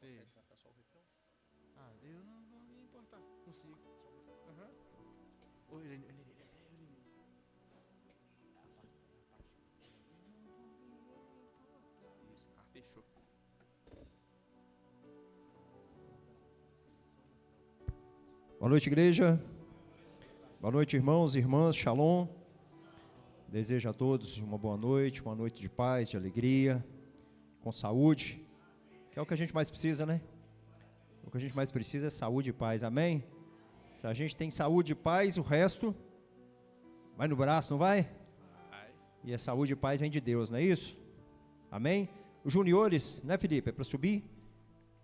Consegue cantar só o refrão? Eu não me importar, consigo. Fechou. Boa noite, igreja. Boa noite, irmãos e irmãs. Shalom. Desejo a todos uma noite de paz, de alegria, com saúde, que é o que a gente mais precisa, né? O que a gente mais precisa é saúde e paz, amém? Se a gente tem saúde e paz, o resto vai no braço, não vai? Vai. E a saúde e paz vem de Deus, não é isso? Amém? Os juniores, né, Felipe? É para subir?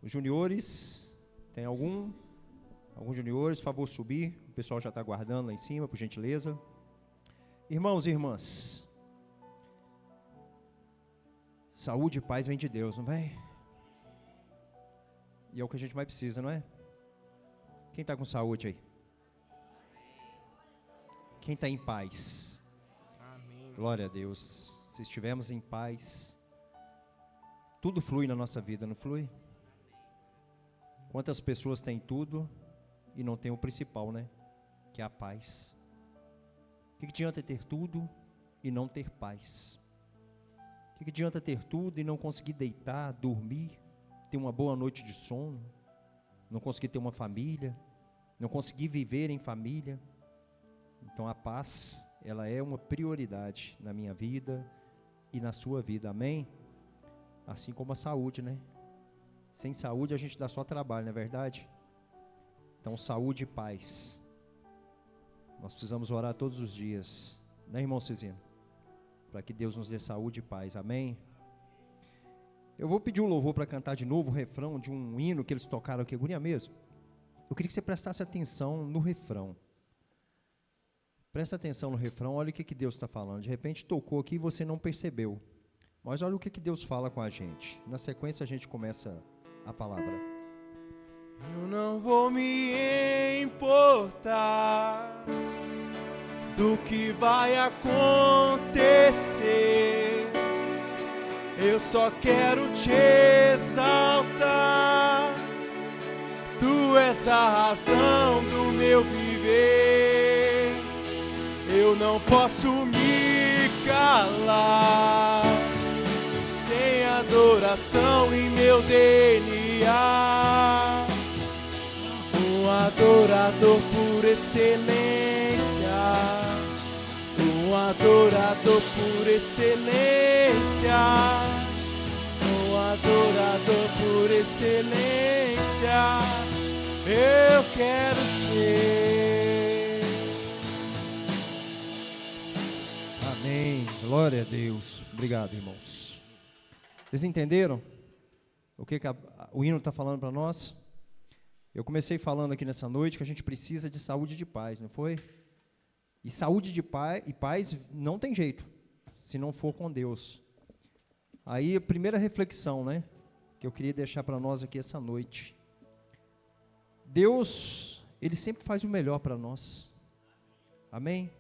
Os juniores, tem alguns juniores, por favor, subir. O pessoal já está aguardando lá em cima, por gentileza. Irmãos e irmãs, saúde e paz vem de Deus, não vem? E é o que a gente mais precisa, não é? Quem está com saúde aí? Quem está em paz? Amém. Glória a Deus. Se estivermos em paz, tudo flui na nossa vida, não flui? Quantas pessoas têm tudo e não têm o principal, né? Que é a paz. O que adianta ter tudo e não ter paz? O que adianta ter tudo e não conseguir deitar, dormir, ter uma boa noite de sono, não conseguir ter uma família, não conseguir viver em família? Então a paz, ela é uma prioridade na minha vida e na sua vida, amém? Assim como a saúde, né? Sem saúde a gente dá só trabalho, não é verdade? Então saúde e paz. Nós precisamos orar todos os dias, né, irmão Cezino? Para que Deus nos dê saúde e paz, amém? Eu vou pedir o louvor para cantar de novo o refrão de um hino que eles tocaram aqui, agonia mesmo. Eu queria que você prestasse atenção no refrão. Presta atenção no refrão, olha o que Deus está falando. De repente tocou aqui e você não percebeu. Mas olha o que Deus fala com a gente. Na sequência a gente começa a palavra. Eu não vou me importar do que vai acontecer. Eu só quero te exaltar. Tu és a razão do meu viver. Eu não posso me calar. Tem adoração em meu DNA. Um adorador por excelência. Um adorador por excelência. Um adorador por excelência. Eu quero ser. Amém. Glória a Deus. Obrigado, irmãos. Vocês entenderam o que o hino está falando para nós? Eu comecei falando aqui nessa noite que a gente precisa de saúde e de paz, não foi? E saúde de paz e paz não tem jeito, se não for com Deus. Aí a primeira reflexão, né, que eu queria deixar para nós aqui essa noite. Deus, Ele sempre faz o melhor para nós. Amém?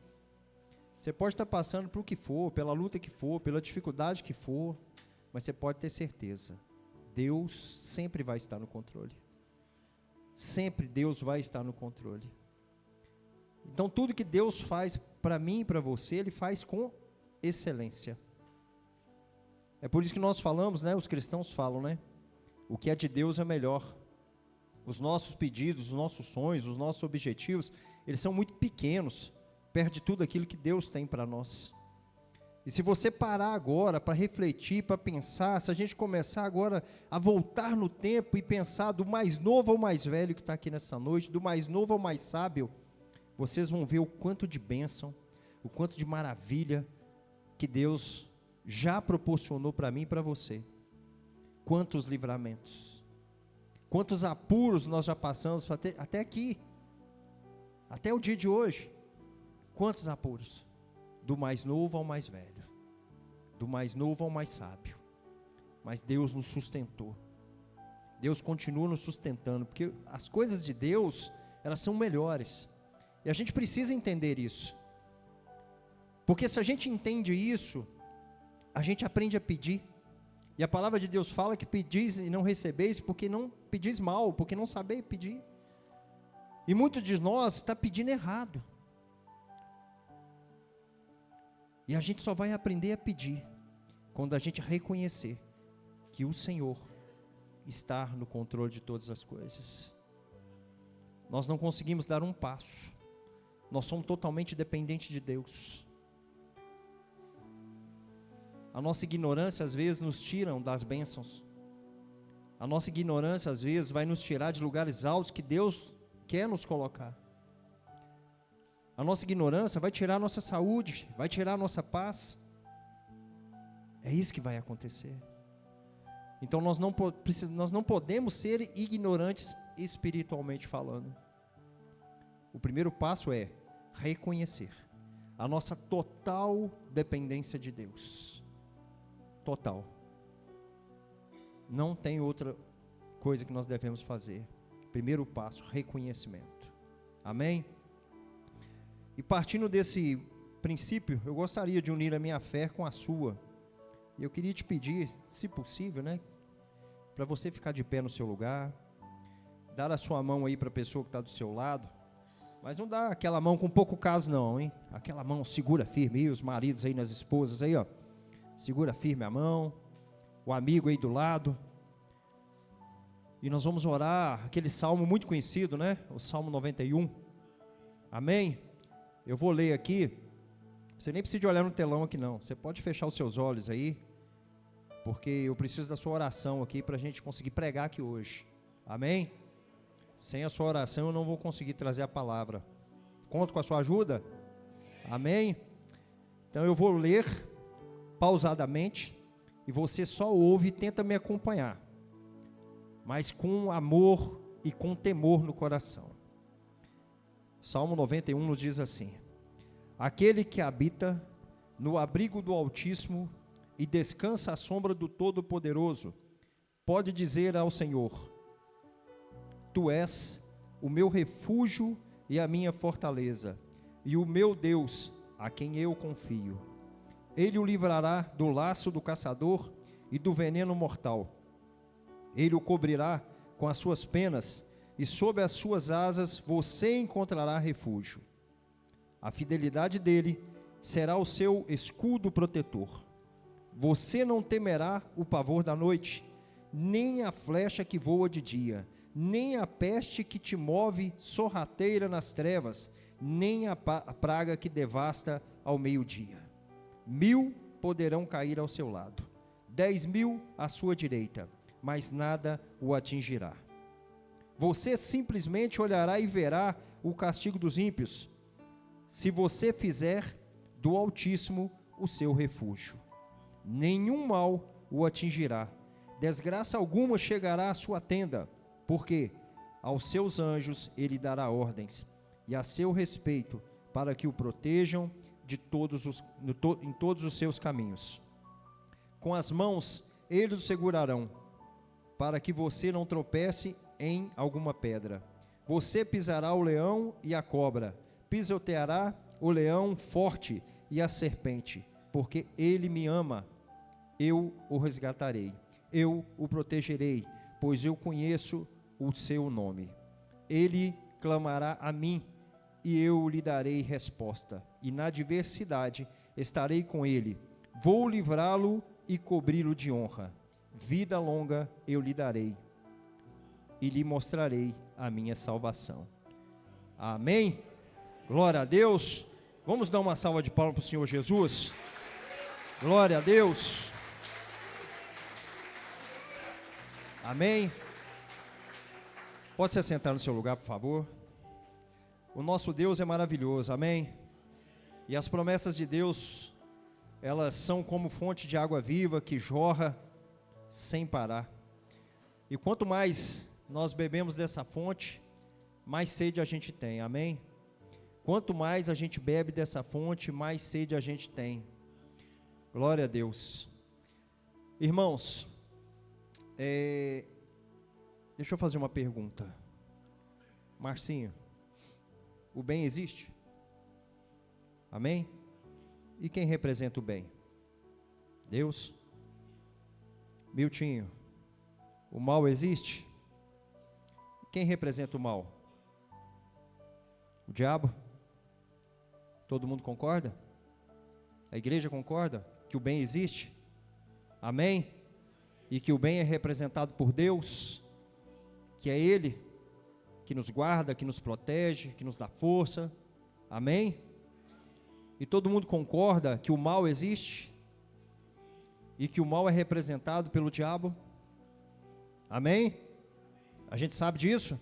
Você pode estar passando por o que for, pela luta que for, pela dificuldade que for, mas você pode ter certeza, Deus sempre vai estar no controle. Sempre Deus vai estar no controle. Então tudo que Deus faz para mim e para você, Ele faz com excelência. É por isso que nós falamos, né? Os cristãos falam, né? O que é de Deus é melhor. Os nossos pedidos, os nossos sonhos, os nossos objetivos, eles são muito pequenos, perto de tudo aquilo que Deus tem para nós. E se você parar agora para refletir, para pensar, se a gente começar agora a voltar no tempo e pensar do mais novo ao mais velho que está aqui nessa noite, do mais novo ao mais sábio, vocês vão ver o quanto de bênção, o quanto de maravilha que Deus já proporcionou para mim e para você. Quantos livramentos, quantos apuros nós já passamos até aqui, até o dia de hoje. Quantos apuros, do mais novo ao mais velho, do mais novo ao mais sábio, mas Deus nos sustentou, Deus continua nos sustentando, porque as coisas de Deus, elas são melhores, e a gente precisa entender isso, porque se a gente entende isso, a gente aprende a pedir, E a palavra de Deus fala que pedis e não recebeis, porque não pedis mal, porque não sabeis pedir. E muitos de nós está pedindo errado. E a gente só vai aprender a pedir quando a gente reconhecer que o Senhor está no controle de todas as coisas. Nós não conseguimos dar um passo. Nós somos totalmente dependentes de Deus. A nossa ignorância às vezes nos tira das bênçãos. A nossa ignorância às vezes vai nos tirar de lugares altos que Deus quer nos colocar. A nossa ignorância vai tirar a nossa saúde, vai tirar a nossa paz. É isso que vai acontecer. Então nós não podemos ser ignorantes espiritualmente falando. O primeiro passo é reconhecer a nossa total dependência de Deus. Total. Não tem outra coisa que nós devemos fazer. Primeiro passo, reconhecimento. Amém? E partindo desse princípio, eu gostaria de unir a minha fé com a sua. E eu queria te pedir, se possível, né, para você ficar de pé no seu lugar, dar a sua mão aí para a pessoa que está do seu lado, mas não dá aquela mão com pouco caso não, hein? Aquela mão segura firme, e os maridos aí nas esposas aí, ó, segura firme a mão, o amigo aí do lado, e nós vamos orar aquele salmo muito conhecido, né? O Salmo 91, amém? Eu vou ler aqui, você nem precisa de olhar no telão aqui não, você pode fechar os seus olhos aí, porque eu preciso da sua oração aqui para a gente conseguir pregar aqui hoje, amém? Sem a sua oração eu não vou conseguir trazer a palavra. Conto com a sua ajuda? Amém? Então eu vou ler pausadamente e você só ouve e tenta me acompanhar, mas com amor e com temor no coração. Salmo 91 nos diz assim: aquele que habita no abrigo do Altíssimo e descansa à sombra do Todo-Poderoso, pode dizer ao Senhor: Tu és o meu refúgio e a minha fortaleza, e o meu Deus, a quem eu confio. Ele o livrará do laço do caçador e do veneno mortal. Ele o cobrirá com as suas penas, e sob as suas asas você encontrará refúgio. A fidelidade dele será o seu escudo protetor. Você não temerá o pavor da noite, nem a flecha que voa de dia, nem a peste que te move sorrateira nas trevas, nem a praga que devasta ao meio-dia. 1000 poderão cair ao seu lado, 10.000 à sua direita, mas nada o atingirá. Você simplesmente olhará e verá o castigo dos ímpios, se você fizer do Altíssimo o seu refúgio. Nenhum mal o atingirá, desgraça alguma chegará à sua tenda, porque aos seus anjos ele dará ordens, e a seu respeito, para que o protejam em todos os seus caminhos. Com as mãos eles o segurarão, para que você não tropece em alguma pedra. Você pisará o leão e a cobra, pisoteará o leão forte e a serpente, porque ele me ama, eu o resgatarei, eu o protegerei, pois eu conheço o seu nome. Ele clamará a mim, e eu lhe darei resposta, e na adversidade estarei com ele. Vou livrá-lo e cobri-lo de honra. Vida longa eu lhe darei, e lhe mostrarei a minha salvação. Amém? Glória a Deus. Vamos dar uma salva de palmas para o Senhor Jesus. Glória a Deus. Amém? Pode se sentar no seu lugar, por favor. O nosso Deus é maravilhoso, amém? E as promessas de Deus, elas são como fonte de água viva que jorra sem parar. E quanto mais nós bebemos dessa fonte, mais sede a gente tem, amém? Quanto mais a gente bebe dessa fonte, mais sede a gente tem. Glória a Deus. Irmãos, deixa eu fazer uma pergunta. Marcinho, o bem existe? Amém? E quem representa o bem? Deus? Miltinho, o mal existe? Quem representa o mal? O diabo? Todo mundo concorda? A igreja concorda que o bem existe? Amém? E que o bem é representado por Deus, que é Ele que nos guarda, que nos protege, que nos dá força. Amém? E todo mundo concorda que o mal existe? E que o mal é representado pelo diabo? Amém? A gente sabe disso?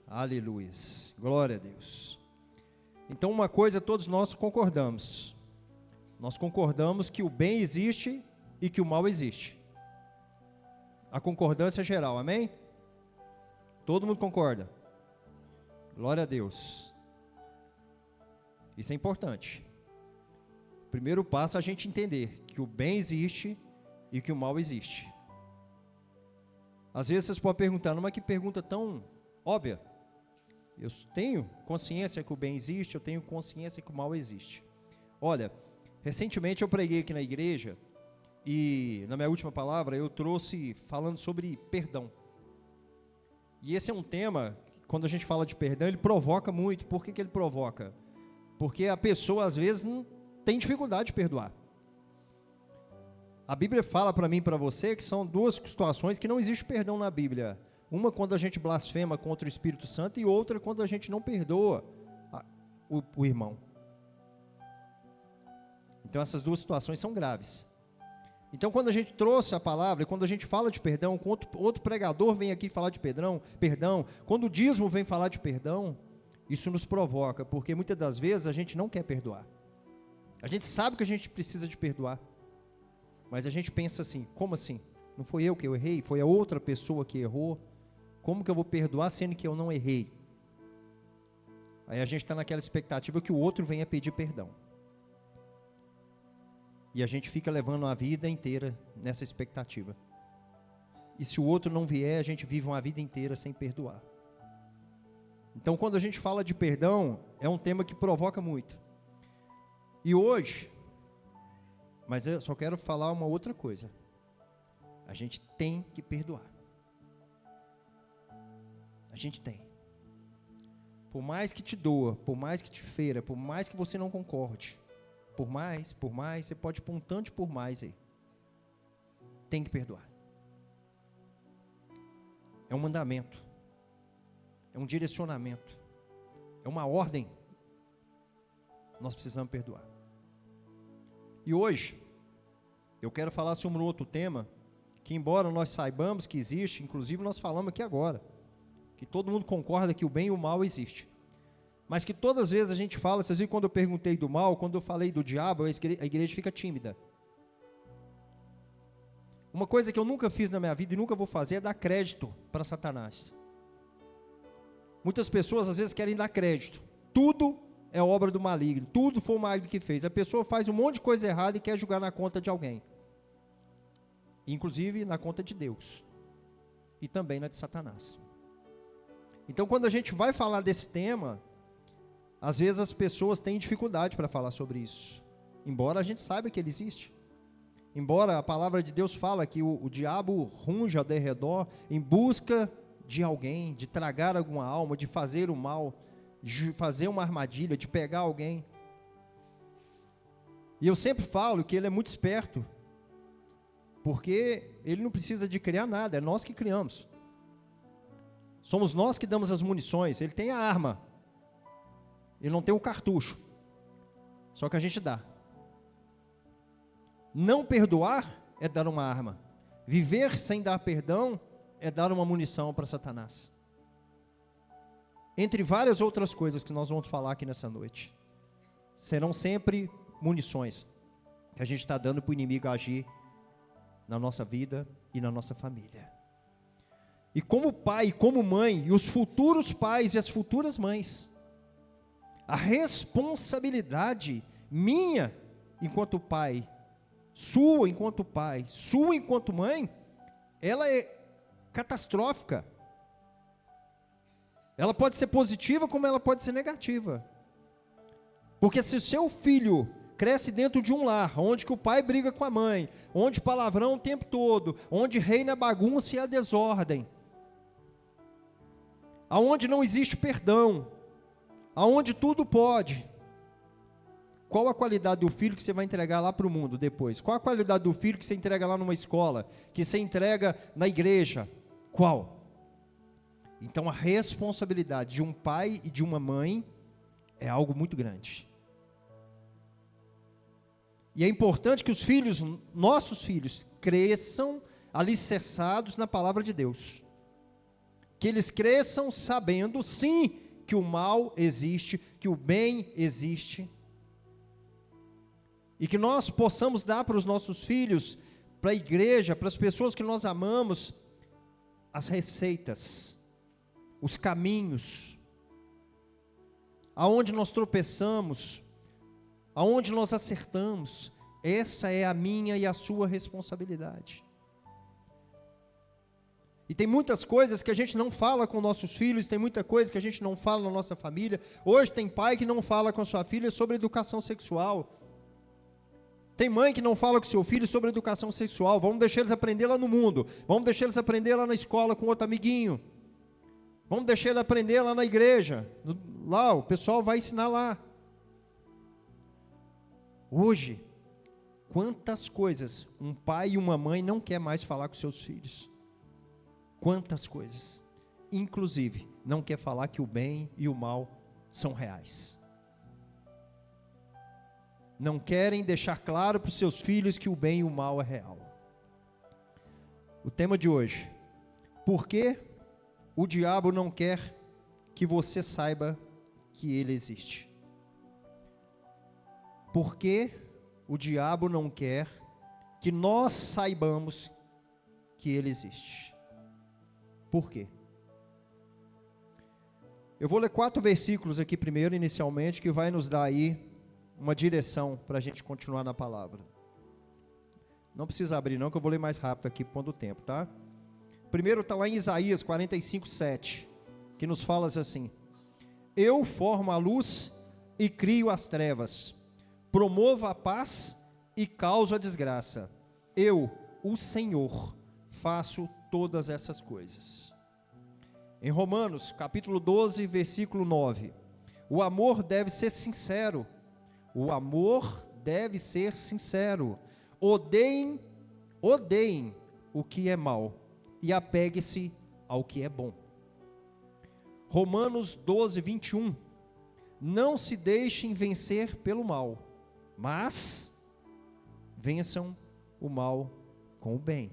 Aleluia, glória a Deus. Então uma coisa todos nós concordamos. Nós concordamos que o bem existe e que o mal existe. A concordância geral, amém? Todo mundo concorda? Glória a Deus. Isso é importante. O primeiro passo é a gente entender que o bem existe e que o mal existe. Às vezes vocês podem perguntar, mas que pergunta tão óbvia. Eu tenho consciência que o bem existe, eu tenho consciência que o mal existe. Olha, recentemente eu preguei aqui na igreja e na minha última palavra eu trouxe falando sobre perdão. E esse é um tema, quando a gente fala de perdão, ele provoca muito. Por que ele provoca? Porque a pessoa às vezes não tem dificuldade de perdoar. A Bíblia fala para mim e para você que são duas situações que não existe perdão na Bíblia. Uma quando a gente blasfema contra o Espírito Santo e outra quando a gente não perdoa o irmão. Então essas duas situações são graves. Então quando a gente trouxe a palavra, quando a gente fala de perdão, quando outro pregador vem aqui falar de perdão, quando o dízimo vem falar de perdão, isso nos provoca, porque muitas das vezes a gente não quer perdoar. A gente sabe que a gente precisa de perdoar, mas a gente pensa assim, como assim? Não foi eu que eu errei, foi a outra pessoa que errou. Como que eu vou perdoar sendo que eu não errei? Aí a gente está naquela expectativa que o outro venha pedir perdão. E a gente fica levando a vida inteira nessa expectativa. E se o outro não vier, a gente vive uma vida inteira sem perdoar. Então quando a gente fala de perdão, é um tema que provoca muito. E hoje, mas eu só quero falar uma outra coisa. A gente tem que perdoar. A gente tem. Por mais que te doa, por mais que te feira, por mais que você não concorde, por mais, você pode pôr um tanto de por mais aí. Tem que perdoar. É um mandamento. É um direcionamento. É uma ordem. Nós precisamos perdoar. E hoje, eu quero falar sobre um outro tema, que embora nós saibamos que existe, inclusive nós falamos aqui agora, que todo mundo concorda que o bem e o mal existe. Mas que todas as vezes a gente fala, vocês viram quando eu perguntei do mal, quando eu falei do diabo, a igreja fica tímida. Uma coisa que eu nunca fiz na minha vida e nunca vou fazer é dar crédito para Satanás. Muitas pessoas às vezes querem dar crédito. Tudo é obra do maligno, tudo foi o maligno que fez. A pessoa faz um monte de coisa errada e quer jogar na conta de alguém. Inclusive na conta de Deus. E também na de Satanás. Então quando a gente vai falar desse tema, às vezes as pessoas têm dificuldade para falar sobre isso. Embora a gente saiba que ele existe. Embora a palavra de Deus fala que o diabo runge ao derredor em busca de alguém, de tragar alguma alma, de fazer o mal, de fazer uma armadilha, de pegar alguém. E eu sempre falo que ele é muito esperto, porque ele não precisa de criar nada, é nós que criamos. Somos nós que damos as munições, ele tem a arma, ele não tem o cartucho, só que a gente dá. Não perdoar é dar uma arma, viver sem dar perdão é dar uma munição para Satanás. Entre várias outras coisas que nós vamos falar aqui nessa noite, serão sempre munições que a gente está dando para o inimigo agir na nossa vida e na nossa família. E como pai, como mãe, e os futuros pais e as futuras mães, a responsabilidade minha enquanto pai, sua enquanto pai, sua enquanto mãe, ela é catastrófica. Ela pode ser positiva como ela pode ser negativa. Porque se o seu filho cresce dentro de um lar, onde que o pai briga com a mãe, onde palavrão o tempo todo, onde reina a bagunça e a desordem, aonde não existe perdão, aonde tudo pode, qual a qualidade do filho que você vai entregar lá para o mundo depois? Qual a qualidade do filho que você entrega lá numa escola, que você entrega na igreja? Qual? Então a responsabilidade de um pai e de uma mãe é algo muito grande. E é importante que os filhos, nossos filhos, cresçam alicerçados na palavra de Deus. Que eles cresçam sabendo, sim, que o mal existe, que o bem existe. E que nós possamos dar para os nossos filhos, para a igreja, para as pessoas que nós amamos, as receitas, os caminhos, aonde nós tropeçamos, aonde nós acertamos. Essa é a minha e a sua responsabilidade. E tem muitas coisas que a gente não fala com nossos filhos, tem muita coisa que a gente não fala na nossa família. Hoje tem pai que não fala com a sua filha sobre educação sexual. Tem mãe que não fala com seu filho sobre educação sexual. Vamos deixar eles aprender lá no mundo. Vamos deixar eles aprender lá na escola com outro amiguinho. Vamos deixar ele aprender lá na igreja. Lá, o pessoal vai ensinar lá. Hoje, quantas coisas um pai e uma mãe não quer mais falar com seus filhos. Quantas coisas. Inclusive, não quer falar que o bem e o mal são reais. Não querem deixar claro para os seus filhos que o bem e o mal é real. O tema de hoje: por que o diabo não quer que você saiba que ele existe? Por que o diabo não quer que nós saibamos que ele existe? Por quê? Eu vou ler 4 versículos aqui primeiro, inicialmente, que vai nos dar aí uma direção para a gente continuar na palavra. Não precisa abrir não, que eu vou ler mais rápido aqui, pondo o tempo, tá? Primeiro está lá em Isaías 45:7, que nos fala assim: eu formo a luz e crio as trevas, promovo a paz e causo a desgraça. Eu, o Senhor, faço todas essas coisas. Em Romanos, capítulo 12, versículo 9, o amor deve ser sincero. O amor deve ser sincero. Odeiem o que é mal e apegue-se ao que é bom. Romanos 12, 21. Não se deixem vencer pelo mal, mas vençam o mal com o bem.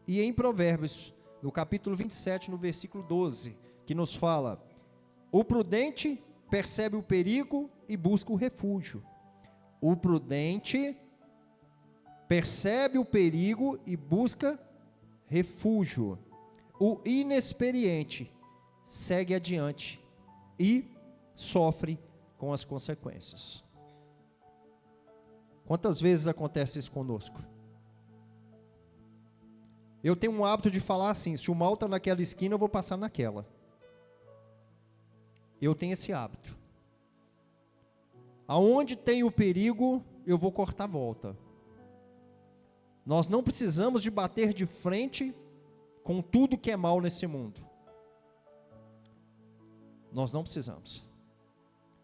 E em Provérbios, no capítulo 27, no versículo 12, que nos fala: o prudente percebe o perigo e busca o refúgio. O prudente percebe o perigo e busca refúgio. O inexperiente segue adiante e sofre com as consequências. Quantas vezes acontece isso conosco? Eu tenho um hábito de falar assim: se o mal está naquela esquina, eu vou passar naquela. Eu tenho esse hábito. Aonde tem o perigo, eu vou cortar a volta. Nós não precisamos de bater de frente com tudo que é mal nesse mundo. Nós não precisamos.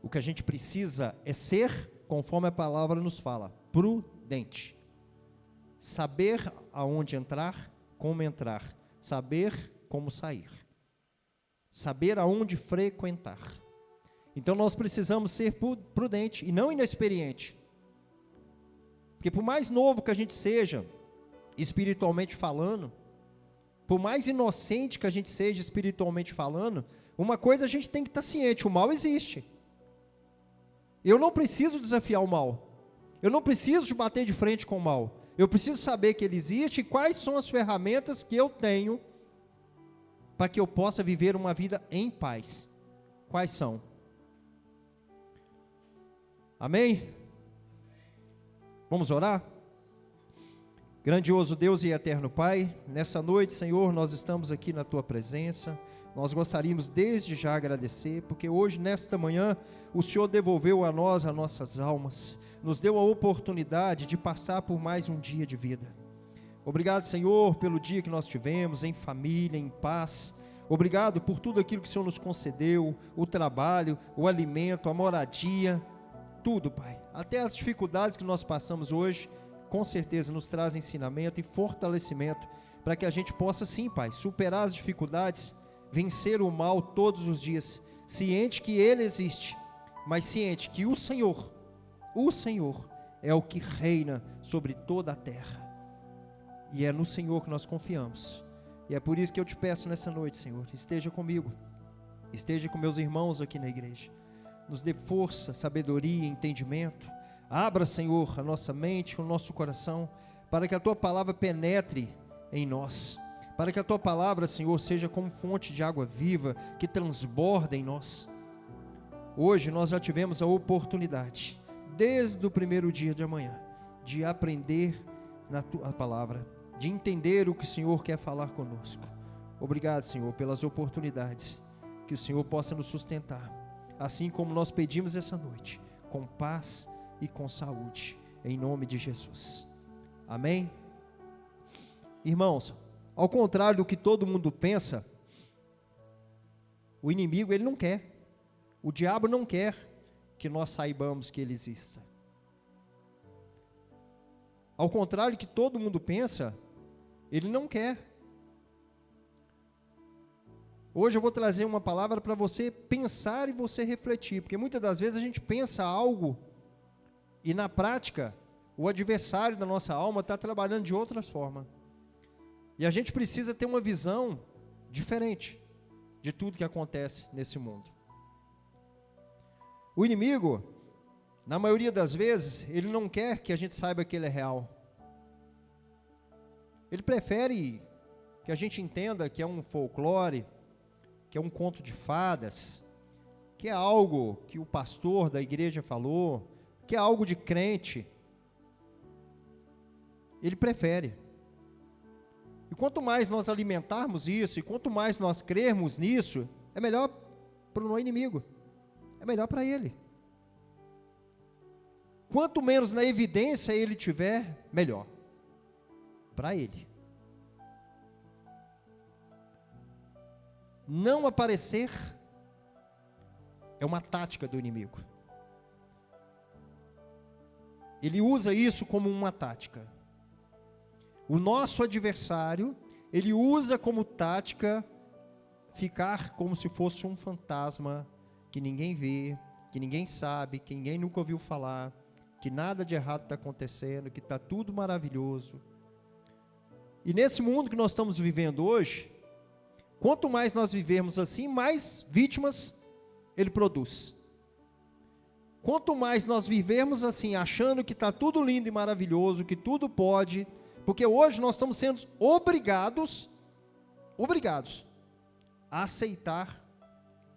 O que a gente precisa é ser, conforme a palavra nos fala, prudente. Saber aonde entrar, como entrar. Saber como sair. Saber aonde frequentar. Então nós precisamos ser prudente e não inexperiente. Porque por mais novo que a gente seja, espiritualmente falando, por mais inocente que a gente seja espiritualmente falando, uma coisa a gente tem que estar ciente: o mal existe. Eu não preciso desafiar o mal. Eu não preciso bater de frente com o mal. Eu preciso saber que ele existe e quais são as ferramentas que eu tenho para que eu possa viver uma vida em paz. Quais são? Amém? Vamos orar? Grandioso Deus e eterno Pai, nessa noite, Senhor, nós estamos aqui na Tua presença. Nós gostaríamos desde já agradecer, porque hoje, nesta manhã, o Senhor devolveu a nós as nossas almas. nos deu a oportunidade de passar por mais um dia de vida. Obrigado, Senhor, pelo dia que nós tivemos, em família, em paz. Obrigado por tudo aquilo que o Senhor nos concedeu, o trabalho, o alimento, a moradia, tudo, Pai. Até as dificuldades que nós passamos hoje, com certeza nos traz ensinamento e fortalecimento, para que a gente possa sim, Pai, superar as dificuldades, vencer o mal todos os dias, ciente que Ele existe, mas ciente que o Senhor é o que reina sobre toda a terra, e é no Senhor que nós confiamos, e é por isso que eu te peço nessa noite, Senhor, esteja comigo, esteja com meus irmãos aqui na igreja, nos dê força, sabedoria, entendimento, abra, Senhor, a nossa mente, o nosso coração, para que a Tua palavra penetre em nós, para que a Tua palavra, Senhor, seja como fonte de água viva, que transborda em nós. Hoje nós já tivemos a oportunidade, desde o primeiro dia de amanhã, de aprender na Tua palavra, de entender o que o Senhor quer falar conosco. Obrigado, Senhor, pelas oportunidades, que o Senhor possa nos sustentar, assim como nós pedimos essa noite, com paz e com saúde, em nome de Jesus. Amém? Irmãos, ao contrário do que todo mundo pensa, o inimigo, ele não quer, o diabo não quer que nós saibamos que ele exista. Ao contrário do que todo mundo pensa, ele não quer. Hoje eu vou trazer uma palavra para você pensar e você refletir, porque muitas das vezes a gente pensa algo e na prática o adversário da nossa alma está trabalhando de outra forma. E a gente precisa ter uma visão diferente de tudo que acontece nesse mundo. O inimigo, na maioria das vezes, ele não quer que a gente saiba que ele é real. Ele prefere que a gente entenda que é um folclore, que é um conto de fadas, que é algo que o pastor da igreja falou, que é algo de crente. Ele prefere. E quanto mais nós alimentarmos isso, e quanto mais nós crermos nisso, é melhor para o inimigo, é melhor para ele. Quanto menos na evidência ele tiver, melhor para ele. Não aparecer é uma tática do inimigo. Ele usa isso como uma tática. O nosso adversário, ele usa como tática ficar como se fosse um fantasma que ninguém vê, que ninguém sabe, que ninguém nunca ouviu falar, que nada de errado está acontecendo, que está tudo maravilhoso. E nesse mundo que nós estamos vivendo hoje, quanto mais nós vivermos assim, mais vítimas ele produz. Quanto mais nós vivermos assim, achando que está tudo lindo e maravilhoso, que tudo pode, porque hoje nós estamos sendo obrigados a aceitar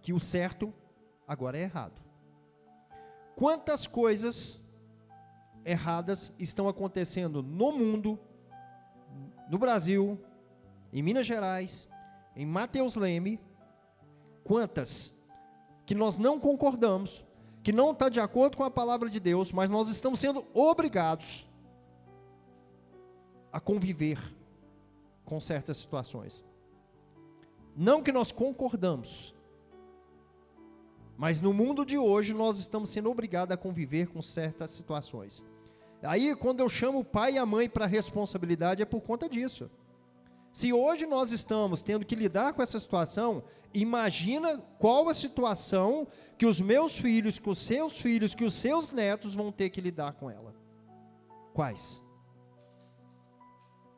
que o certo agora é errado. Quantas coisas erradas estão acontecendo no mundo, no Brasil, em Minas Gerais, em Mateus Leme, quantas que nós não concordamos, que não está de acordo com a palavra de Deus, mas nós estamos sendo obrigados a conviver com certas situações. Não que nós concordamos, mas no mundo de hoje nós estamos sendo obrigados a conviver com certas situações. Aí quando eu chamo o pai e a mãe para a responsabilidade é por conta disso. Se hoje nós estamos tendo que lidar com essa situação, imagina qual a situação que os meus filhos, que os seus netos vão ter que lidar com ela. Quais?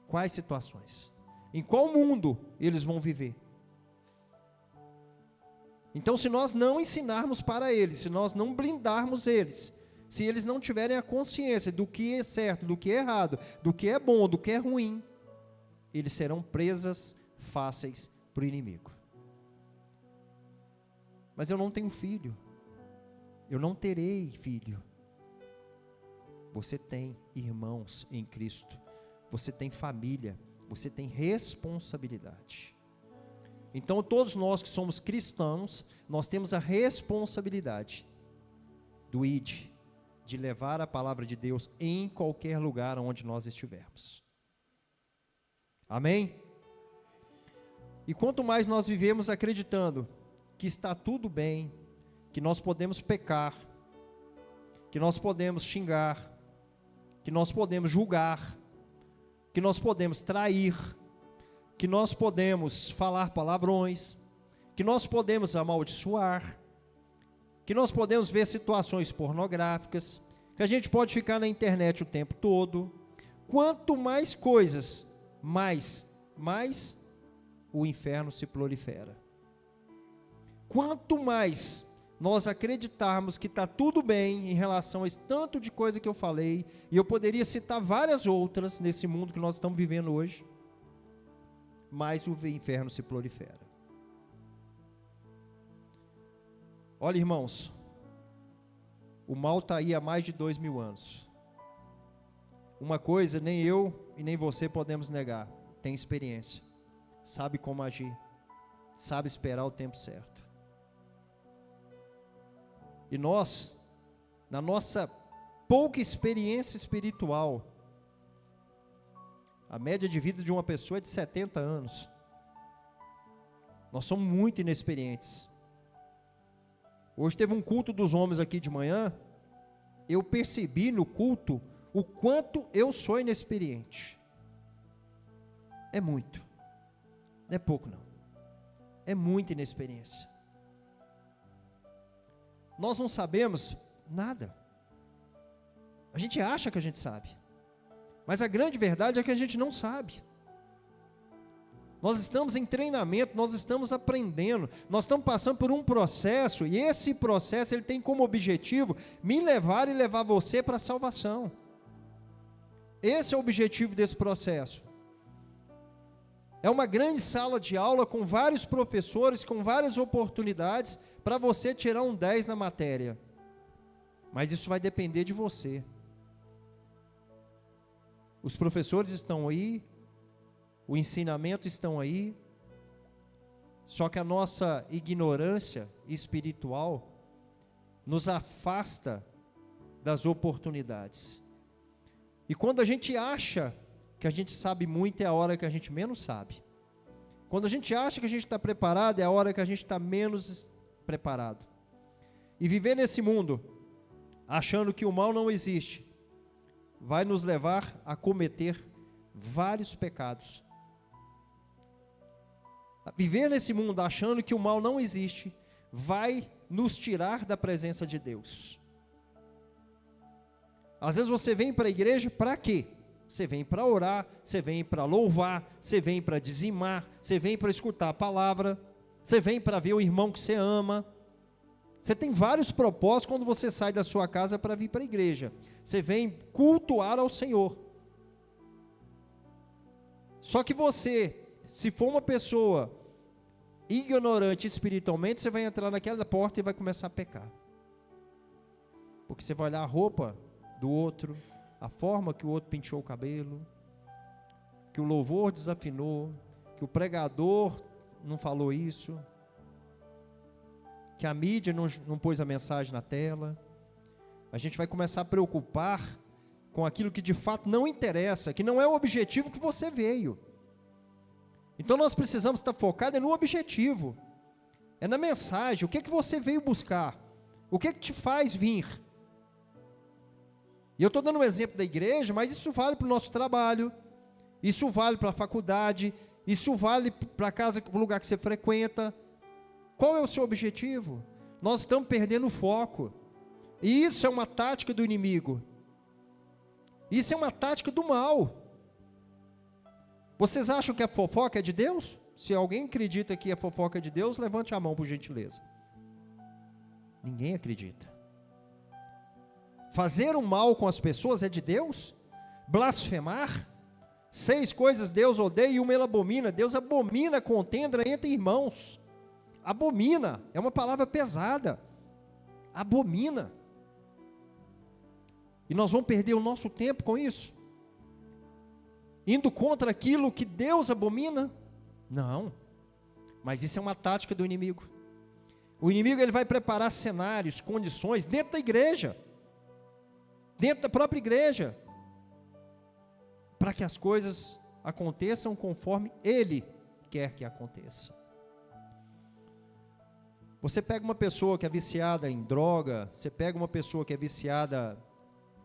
Quais situações? Em qual mundo eles vão viver? Então, se nós não ensinarmos para eles, se nós não blindarmos eles, se eles não tiverem a consciência do que é certo, do que é errado, do que é bom, do que é ruim, eles serão presas fáceis para o inimigo. Mas eu não tenho filho, eu não terei filho. Você tem irmãos em Cristo, você tem família, você tem responsabilidade. Então todos nós que somos cristãos, nós temos a responsabilidade do id, de levar a palavra de Deus em qualquer lugar onde nós estivermos. Amém? E quanto mais nós vivemos acreditando que está tudo bem, que nós podemos pecar, que nós podemos xingar, que nós podemos julgar, que nós podemos trair, que nós podemos falar palavrões, que nós podemos amaldiçoar, que nós podemos ver situações pornográficas, que a gente pode ficar na internet o tempo todo. Quanto mais coisas, mais o inferno se prolifera. Quanto mais nós acreditarmos que está tudo bem em relação a esse tanto de coisa que eu falei, e eu poderia citar várias outras nesse mundo que nós estamos vivendo hoje, mais o inferno se prolifera. Olha, irmãos, o mal está aí há mais de 2000 anos. Uma coisa nem eu e nem você podemos negar: tem experiência, sabe como agir, sabe esperar o tempo certo. E nós, na nossa pouca experiência espiritual, a média de vida de uma pessoa é de 70 anos. Nós somos muito inexperientes. Hoje teve um culto dos homens aqui de manhã. Eu percebi no culto o quanto eu sou inexperiente. É muito. Não é pouco, não. É muita inexperiência. Nós não sabemos nada. A gente acha que a gente sabe, mas a grande verdade é que a gente não sabe. Nós estamos em treinamento, nós estamos aprendendo, nós estamos passando por um processo, e esse processo ele tem como objetivo me levar e levar você para a salvação. Esse é o objetivo desse processo. É uma grande sala de aula com vários professores, com várias oportunidades para você tirar um 10 na matéria. Mas isso vai depender de você. Os professores estão aí, o ensinamento estão aí, só que a nossa ignorância espiritual nos afasta das oportunidades. E quando a gente acha que a gente sabe muito, é a hora que a gente menos sabe. Quando a gente acha que a gente está preparado, é a hora que a gente está menos preparado. E viver nesse mundo, achando que o mal não existe, vai nos levar a cometer vários pecados. Viver nesse mundo achando que o mal não existe, vai nos tirar da presença de Deus. Às vezes você vem para a igreja para quê? Você vem para orar, você vem para louvar, você vem para dizimar, você vem para escutar a palavra, você vem para ver o irmão que você ama. Você tem vários propósitos quando você sai da sua casa para vir para a igreja. Você vem cultuar ao Senhor. Só que você, se for uma pessoa ignorante espiritualmente, você vai entrar naquela porta e vai começar a pecar. Porque você vai olhar a roupa do outro, a forma que o outro penteou o cabelo, que o louvor desafinou, que o pregador não falou isso, que a mídia não pôs a mensagem na tela. A gente vai começar a preocupar com aquilo que de fato não interessa, que não é o objetivo que você veio. Então nós precisamos estar focados no objetivo, é na mensagem, o que você veio buscar, o que te faz vir. E eu estou dando um exemplo da igreja, mas isso vale para o nosso trabalho, isso vale para a faculdade, isso vale para a casa, para o lugar que você frequenta. Qual é o seu objetivo? Nós estamos perdendo o foco, e isso é uma tática do inimigo, isso é uma tática do mal. Vocês acham que a fofoca é de Deus? Se alguém acredita que a fofoca é de Deus, levante a mão por gentileza. Ninguém acredita. Fazer o mal com as pessoas é de Deus? Blasfemar? 6 coisas Deus odeia e uma Ele abomina. Deus abomina contenda entre irmãos. Abomina, é uma palavra pesada. Abomina. E nós vamos perder o nosso tempo com isso? Indo contra aquilo que Deus abomina? Não. Mas isso é uma tática do inimigo. O inimigo ele vai preparar cenários, condições dentro da igreja. dentro da própria igreja, para que as coisas aconteçam conforme Ele quer que aconteça. Você pega uma pessoa que é viciada em droga, você pega uma pessoa que é viciada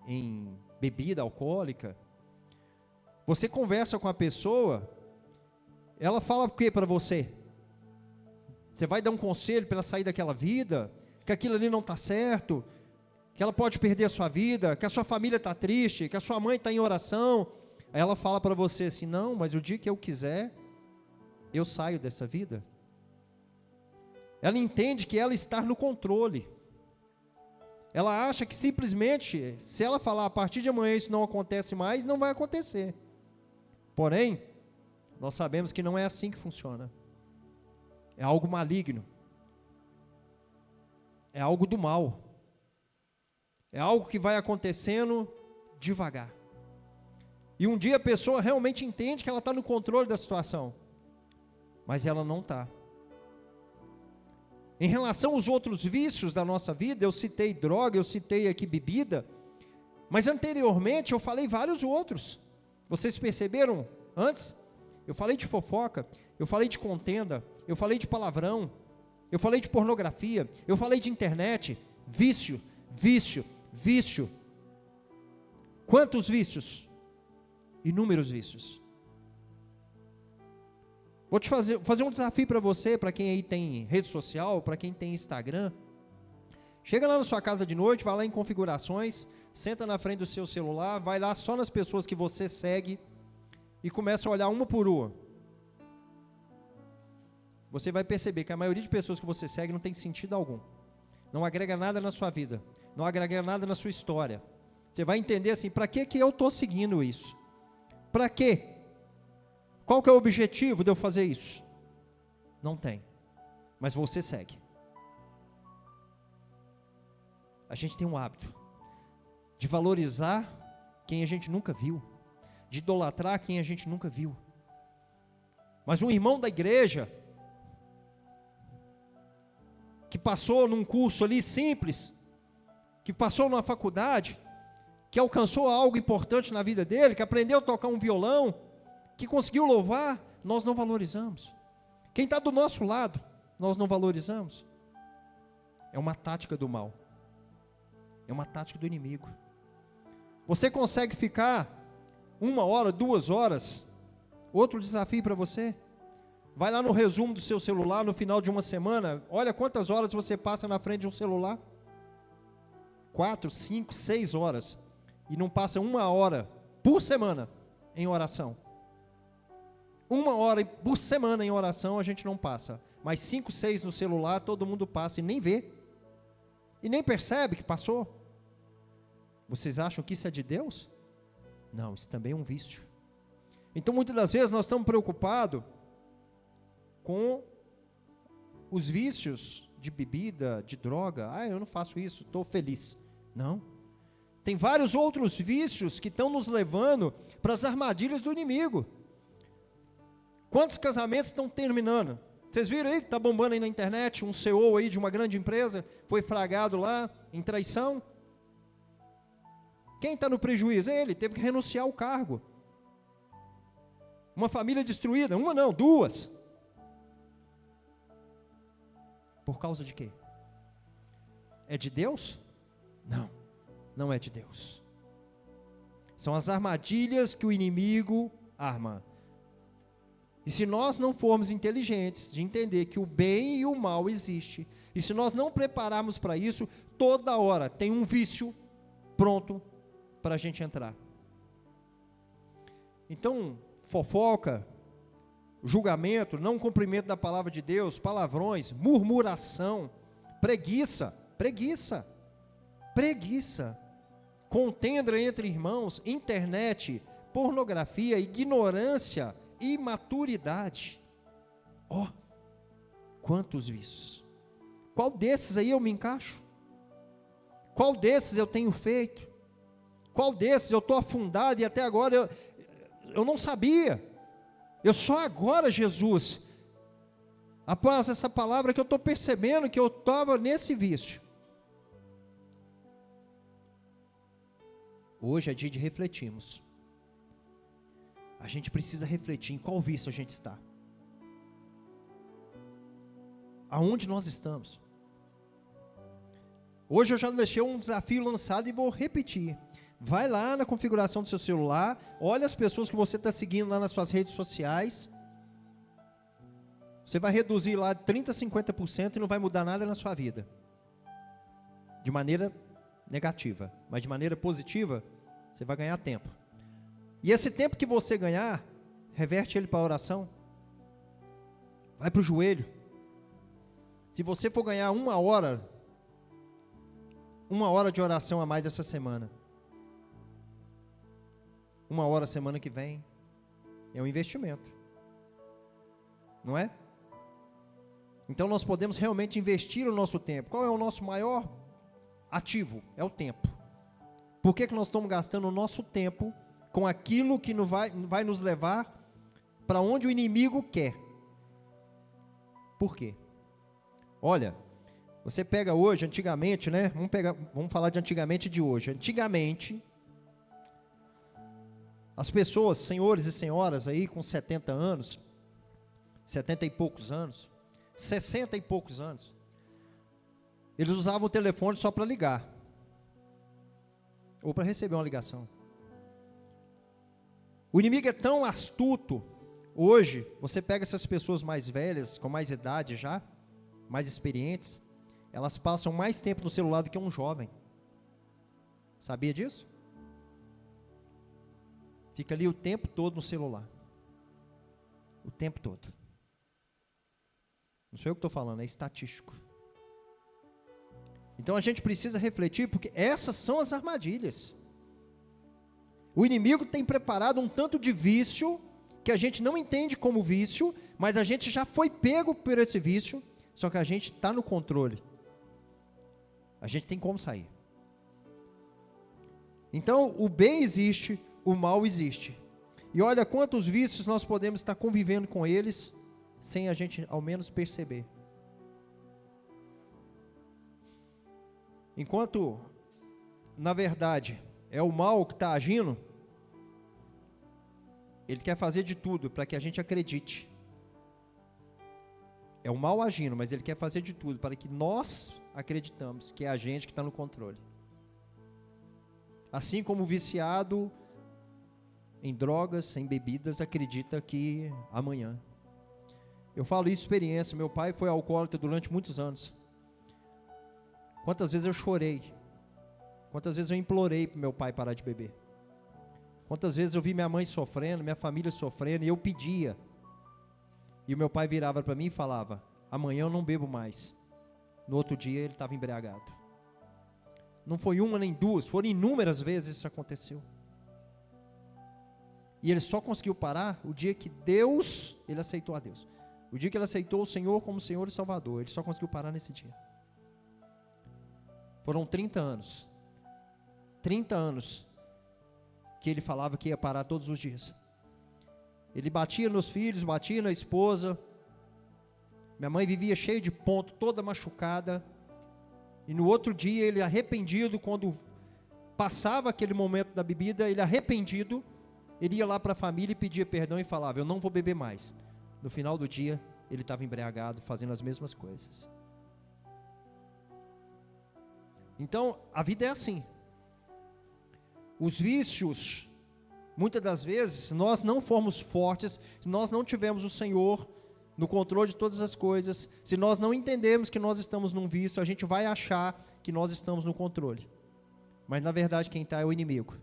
em bebida alcoólica, você conversa com a pessoa, ela fala o que para você? Você vai dar um conselho para ela sair daquela vida, que aquilo ali não está certo, que ela pode perder a sua vida, que a sua família está triste, que a sua mãe está em oração. Aí ela fala para você assim, não, mas o dia que eu quiser, eu saio dessa vida. Ela entende que ela está no controle. Ela acha que simplesmente, se ela falar a partir de amanhã isso não acontece mais, não vai acontecer. Porém, nós sabemos que não é assim que funciona. É algo maligno. É algo do mal. É algo que vai acontecendo devagar. E um dia a pessoa realmente entende que ela está no controle da situação. Mas ela não está. Em relação aos outros vícios da nossa vida, eu citei droga, eu citei aqui bebida, mas anteriormente eu falei vários outros. Vocês perceberam antes? Eu falei de fofoca, eu falei de contenda, eu falei de palavrão, eu falei de pornografia, eu falei de internet, vício, vício, vício. Quantos vícios? Inúmeros vícios. Vou te fazer um desafio para você, para quem aí tem rede social, para quem tem Instagram. Chega lá na sua casa de noite, vai lá em configurações, senta na frente do seu celular, vai lá só nas pessoas que você segue e começa a olhar uma por uma. Você vai perceber que a maioria de pessoas que você segue não tem sentido algum. Não agrega nada na sua vida, não agrega nada na sua história. Você vai entender assim, para que eu estou seguindo isso? Para quê? Qual que é o objetivo de eu fazer isso? Não tem, mas você segue. A gente tem um hábito de valorizar quem a gente nunca viu, de idolatrar quem a gente nunca viu. Mas um irmão da igreja, que passou num curso ali simples, que passou numa faculdade, que alcançou algo importante na vida dele, que aprendeu a tocar um violão, que conseguiu louvar, nós não valorizamos. Quem está do nosso lado, nós não valorizamos. É uma tática do mal. É uma tática do inimigo. Você consegue ficar 1 hora, 2 horas? Outro desafio para você. Vai lá no resumo do seu celular no final de uma semana. Olha quantas horas você passa na frente de um celular. 4, 5, 6 horas. E não passa 1 hora por semana em oração. 1 hora por semana em oração a gente não passa, mas 5, 6 no celular todo mundo passa e nem vê, e nem percebe que passou. Vocês acham que isso é de Deus? Não, isso também é um vício. Então muitas das vezes nós estamos preocupados com os vícios de bebida, de droga. Eu não faço isso, estou feliz. Não, tem vários outros vícios que estão nos levando para as armadilhas do inimigo. Quantos casamentos estão terminando? Vocês viram aí que está bombando aí na internet, um CEO aí de uma grande empresa, foi fragado lá em traição? Quem está no prejuízo? Ele, teve que renunciar ao cargo. Uma família destruída, 1 não, 2. Por causa de quê? É de Deus? Não, não é de Deus. São as armadilhas que o inimigo arma. E se nós não formos inteligentes de entender que o bem e o mal existem, e se nós não prepararmos para isso, toda hora tem um vício pronto para a gente entrar. Então, fofoca, julgamento, não cumprimento da palavra de Deus, palavrões, murmuração, preguiça, contenda entre irmãos, internet, pornografia, ignorância, imaturidade. Quantos vícios. Qual desses aí eu me encaixo? Qual desses eu tenho feito? Qual desses eu estou afundado e até agora eu não sabia? Eu só agora, Jesus, após essa palavra que eu estou percebendo que eu estava nesse vício. Hoje é dia de refletirmos. A gente precisa refletir em qual vício a gente está. Aonde nós estamos? Hoje eu já deixei um desafio lançado e vou repetir. Vai lá na configuração do seu celular, olha as pessoas que você está seguindo lá nas suas redes sociais. Você vai reduzir lá 30%, 50% e não vai mudar nada na sua vida. De maneira negativa. Mas de maneira positiva, você vai ganhar tempo. E esse tempo que você ganhar, reverte ele para a oração. Vai para o joelho. Se você for ganhar uma hora de oração a mais essa semana, 1 hora semana que vem, é um investimento. Não é? Então nós podemos realmente investir o nosso tempo. Qual é o nosso maior ativo? É o tempo. Por que nós estamos gastando o nosso tempo com aquilo que não vai nos levar para onde o inimigo quer? Por quê? Olha, você pega hoje, antigamente, né? Vamos falar de antigamente e de hoje. Antigamente, as pessoas, senhores e senhoras aí com 70 anos, 70 e poucos anos, 60 e poucos anos, eles usavam o telefone só para ligar, ou para receber uma ligação. O inimigo é tão astuto, hoje, você pega essas pessoas mais velhas, com mais idade já, mais experientes, elas passam mais tempo no celular do que um jovem. Sabia disso? Fica ali o tempo todo no celular. O tempo todo. Não sou eu que estou falando, é estatístico. Então a gente precisa refletir, porque essas são as armadilhas. O inimigo tem preparado um tanto de vício, que a gente não entende como vício, mas a gente já foi pego por esse vício, só que a gente está no controle. A gente tem como sair. Então o bem existe, o mal existe. E olha quantos vícios nós podemos estar convivendo com eles, sem a gente ao menos perceber. Enquanto, na verdade, é o mal que está agindo, ele quer fazer de tudo para que a gente acredite. É o mal agindo, mas ele quer fazer de tudo para que nós acreditamos que é a gente que está no controle. Assim como o viciado em drogas, em bebidas, acredita que amanhã. Eu falo isso experiência, meu pai foi alcoólatra durante muitos anos. Quantas vezes eu chorei, quantas vezes eu implorei para meu pai parar de beber, quantas vezes eu vi minha mãe sofrendo, minha família sofrendo, e eu pedia, e o meu pai virava para mim e falava, amanhã eu não bebo mais. No outro dia ele estava embriagado. Não foi uma nem duas, foram inúmeras vezes isso aconteceu. E ele só conseguiu parar o dia que ele aceitou a Deus. O dia que ele aceitou o Senhor como Senhor e Salvador, ele só conseguiu parar nesse dia. Foram 30 anos. 30 anos que ele falava que ia parar todos os dias. Ele batia nos filhos, batia na esposa. Minha mãe vivia cheia de ponto, toda machucada. E no outro dia ele arrependido, quando passava aquele momento da bebida, ele arrependido, ele ia lá para a família e pedia perdão e falava, eu não vou beber mais. No final do dia, ele estava embriagado, fazendo as mesmas coisas. Então, a vida é assim. Os vícios, muitas das vezes, se nós não formos fortes, se nós não tivermos o Senhor no controle de todas as coisas, se nós não entendermos que nós estamos num vício, a gente vai achar que nós estamos no controle. Mas, na verdade, quem está é o inimigo.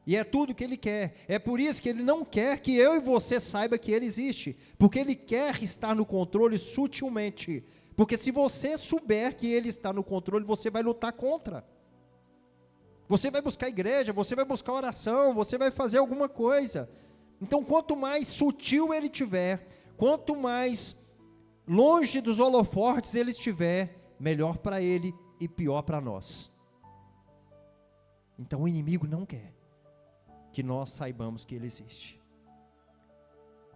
E é tudo que ele quer. É por isso que ele não quer que eu e você saiba que ele existe. Porque ele quer estar no controle sutilmente. Porque se você souber que ele está no controle, você vai lutar contra. Você vai buscar igreja, você vai buscar oração, você vai fazer alguma coisa. Então, quanto mais sutil ele tiver, quanto mais longe dos holofortes ele estiver, melhor para ele e pior para nós. Então, o inimigo não quer que nós saibamos que ele existe.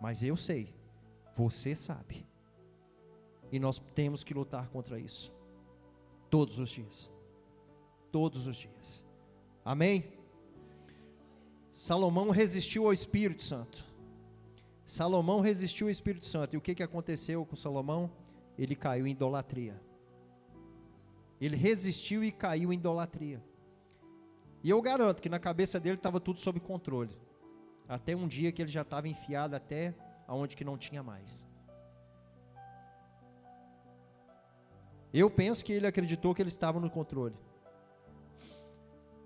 Mas eu sei, você sabe. E nós temos que lutar contra isso. Todos os dias. Todos os dias. Amém? Salomão resistiu ao Espírito Santo. Salomão resistiu ao Espírito Santo. E o que aconteceu com Salomão? Ele caiu em idolatria. Ele resistiu e caiu em idolatria. E eu garanto que na cabeça dele estava tudo sob controle. Até um dia que ele já estava enfiado até aonde que não tinha mais. Eu penso que ele acreditou que ele estava no controle.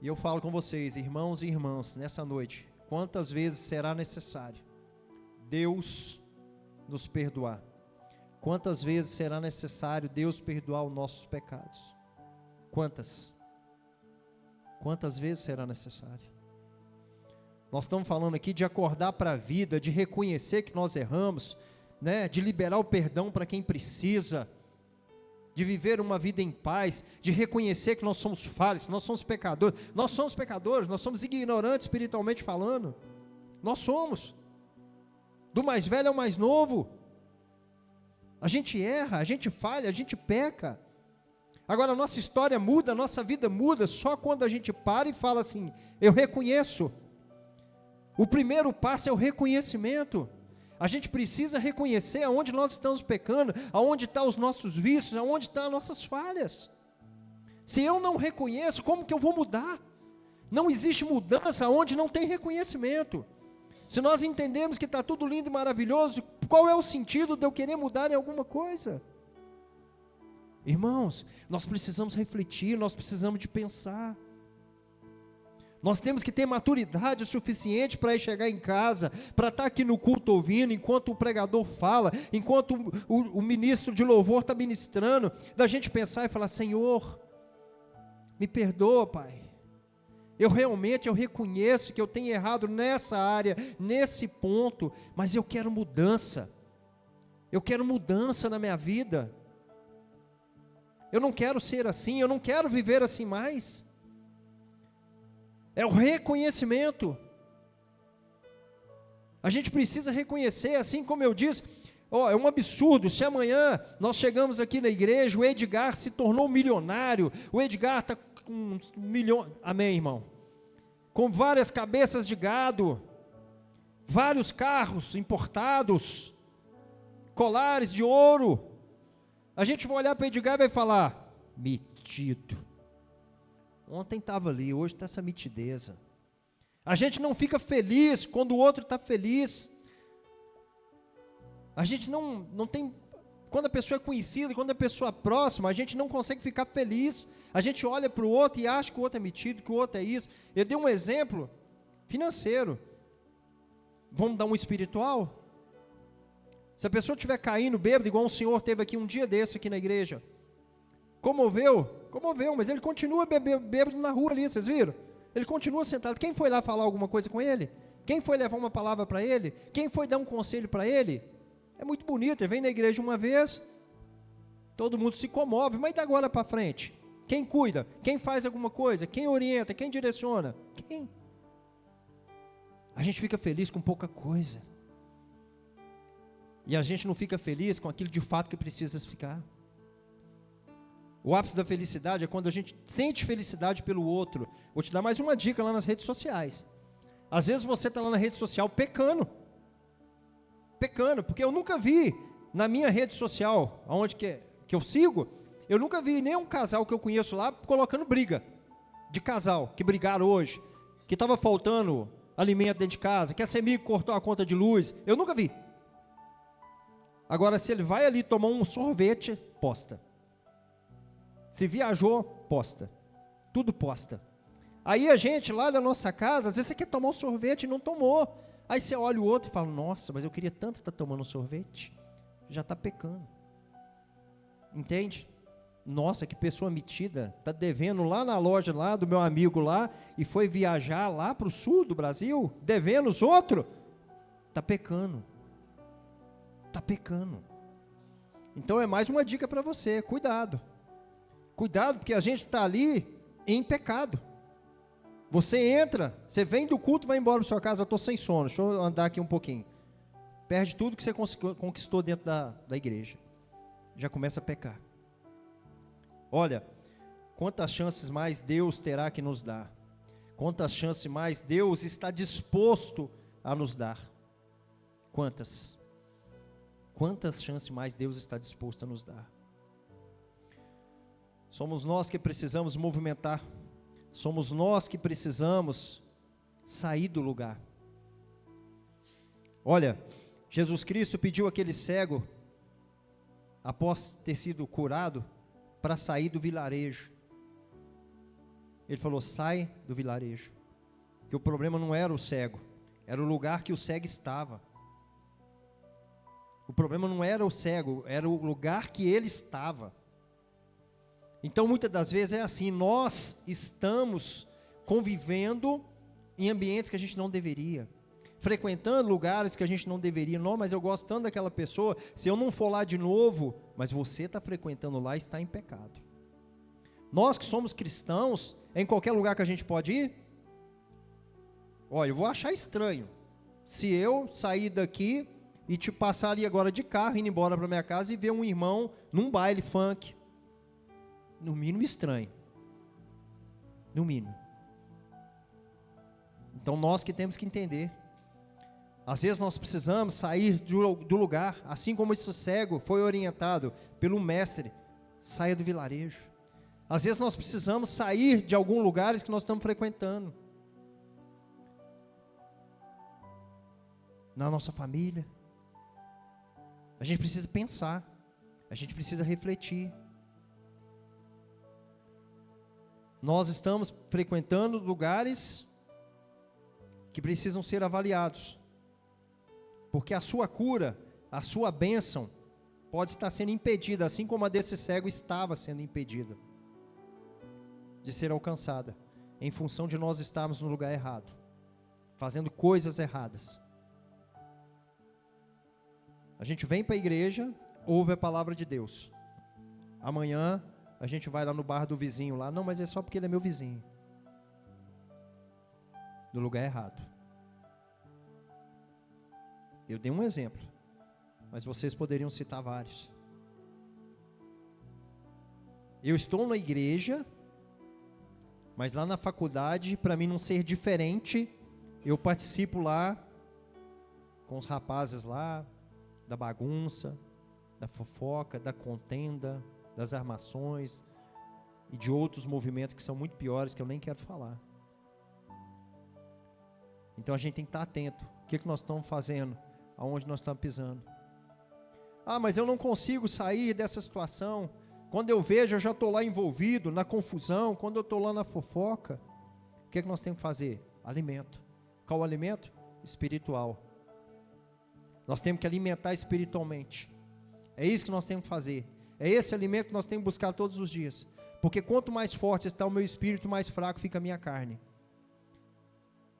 E eu falo com vocês, irmãos e irmãs, nessa noite, quantas vezes será necessário Deus nos perdoar? Quantas vezes será necessário Deus perdoar os nossos pecados? Quantas? Quantas vezes será necessário? Nós estamos falando aqui de acordar para a vida, de reconhecer que nós erramos, né? De liberar o perdão para quem precisa, de viver uma vida em paz, de reconhecer que nós somos falhos, nós somos pecadores, nós somos ignorantes espiritualmente falando, nós somos, do mais velho ao mais novo, a gente erra, a gente falha, a gente peca. Agora a nossa história muda, a nossa vida muda só quando a gente para e fala assim, eu reconheço. O primeiro passo é o reconhecimento. A gente precisa reconhecer aonde nós estamos pecando, aonde estão os nossos vícios, aonde estão as nossas falhas. Se eu não reconheço, como que eu vou mudar? Não existe mudança onde não tem reconhecimento. Se nós entendemos que está tudo lindo e maravilhoso, qual é o sentido de eu querer mudar em alguma coisa? Irmãos, nós precisamos refletir, nós precisamos de pensar. Nós temos que ter maturidade o suficiente para chegar em casa, para estar aqui no culto ouvindo, enquanto o pregador fala, enquanto o ministro de louvor está ministrando, da gente pensar e falar, Senhor, me perdoa, Pai. Eu reconheço que eu tenho errado nessa área, nesse ponto, mas eu quero mudança. Eu quero mudança na minha vida. Eu não quero ser assim, eu não quero viver assim mais. É o reconhecimento. A gente precisa reconhecer, assim como eu disse, é um absurdo, se amanhã nós chegamos aqui na igreja, o Edgar se tornou milionário, o Edgar está com 1 milhão, amém, irmão? Com várias cabeças de gado, vários carros importados, colares de ouro, a gente vai olhar para o Edgar e vai falar, metido. Ontem estava ali, hoje está essa mitideza. A gente não fica feliz quando o outro está feliz. A gente não tem, quando a pessoa é conhecida, quando a pessoa é próxima, a gente não consegue ficar feliz. A gente olha para o outro e acha que o outro é metido, que o outro é isso. Eu dei um exemplo financeiro. Vamos dar um espiritual? Se a pessoa estiver caindo bêbado, igual um senhor teve aqui um dia desse aqui na igreja, comoveu, mas ele continua bêbado na rua ali, vocês viram? Ele continua sentado. Quem foi lá falar alguma coisa com ele? Quem foi levar uma palavra para ele? Quem foi dar um conselho para ele? É muito bonito, ele vem na igreja uma vez, todo mundo se comove, mas da agora para frente? Quem cuida? Quem faz alguma coisa? Quem orienta? Quem direciona? Quem? A gente fica feliz com pouca coisa. E a gente não fica feliz com aquilo de fato que precisa ficar. O ápice da felicidade é quando a gente sente felicidade pelo outro. Vou te dar mais uma dica lá nas redes sociais. Às vezes você está lá na rede social pecando, porque eu nunca vi na minha rede social, onde que eu sigo, eu nunca vi nenhum casal que eu conheço lá colocando briga de casal, que brigaram hoje, que estava faltando alimento dentro de casa, que a CEMIG cortou a conta de luz, eu nunca vi. Agora, se ele vai ali tomar um sorvete, posta. Se viajou, posta. Tudo posta. Aí a gente, lá da nossa casa, às vezes você quer tomar um sorvete e não tomou. Aí você olha o outro e fala, nossa, mas eu queria tanto estar tomando um sorvete. Já está pecando. Entende? Nossa, que pessoa metida. Está devendo lá na loja lá do meu amigo lá, e foi viajar lá para o sul do Brasil, devendo os outros. Está pecando. Está pecando. Então é mais uma dica para você, cuidado. Cuidado, porque a gente está ali em pecado. Você entra, você vem do culto, vai embora para sua casa, eu estou sem sono, deixa eu andar aqui um pouquinho. Perde tudo que você conquistou dentro da igreja. Já começa a pecar. Olha, quantas chances mais Deus terá que nos dar? Quantas chances mais Deus está disposto a nos dar? Quantas? Quantas chances mais Deus está disposto a nos dar? Somos nós que precisamos movimentar. Somos nós que precisamos sair do lugar. Olha, Jesus Cristo pediu aquele cego, após ter sido curado, para sair do vilarejo. Ele falou: sai do vilarejo. Que o problema não era o cego, era o lugar que o cego estava. O problema não era o cego, era o lugar que ele estava. Então muitas das vezes é assim, nós estamos convivendo em ambientes que a gente não deveria, frequentando lugares que a gente não deveria. Não, mas eu gosto tanto daquela pessoa, se eu não for lá de novo, mas você está frequentando lá e está em pecado. Nós que somos cristãos, em qualquer lugar que a gente pode ir, olha, eu vou achar estranho, se eu sair daqui e te passar ali agora de carro, indo embora para minha casa e ver um irmão num baile funk, no mínimo estranho, no mínimo. Então nós que temos que entender, às vezes nós precisamos sair do lugar, assim como esse cego foi orientado pelo mestre, saia do vilarejo. Às vezes nós precisamos sair de alguns lugares que nós estamos frequentando, na nossa família. A gente precisa pensar, a gente precisa refletir. Nós estamos frequentando lugares que precisam ser avaliados, porque a sua cura, a sua bênção, pode estar sendo impedida, assim como a desse cego estava sendo impedida de ser alcançada, em função de nós estarmos no lugar errado, fazendo coisas erradas. A gente vem para a igreja, ouve a palavra de Deus. Amanhã a gente vai lá no bar do vizinho lá, não, mas é só porque ele é meu vizinho. No lugar errado. Eu dei um exemplo, mas vocês poderiam citar vários. Eu estou na igreja, mas lá na faculdade, para mim não ser diferente, eu participo lá com os rapazes lá, da bagunça, da fofoca, da contenda, das armações e de outros movimentos que são muito piores, que eu nem quero falar. Então a gente tem que estar atento. O que nós estamos fazendo? Aonde nós estamos pisando? Ah, mas eu não consigo sair dessa situação. Quando eu vejo, eu já estou lá envolvido na confusão. Quando eu estou lá na fofoca, o que nós temos que fazer? Alimento. Qual o alimento? Espiritual. Nós temos que alimentar espiritualmente. É isso que nós temos que fazer. É esse alimento que nós temos que buscar todos os dias. Porque quanto mais forte está o meu espírito, mais fraco fica a minha carne.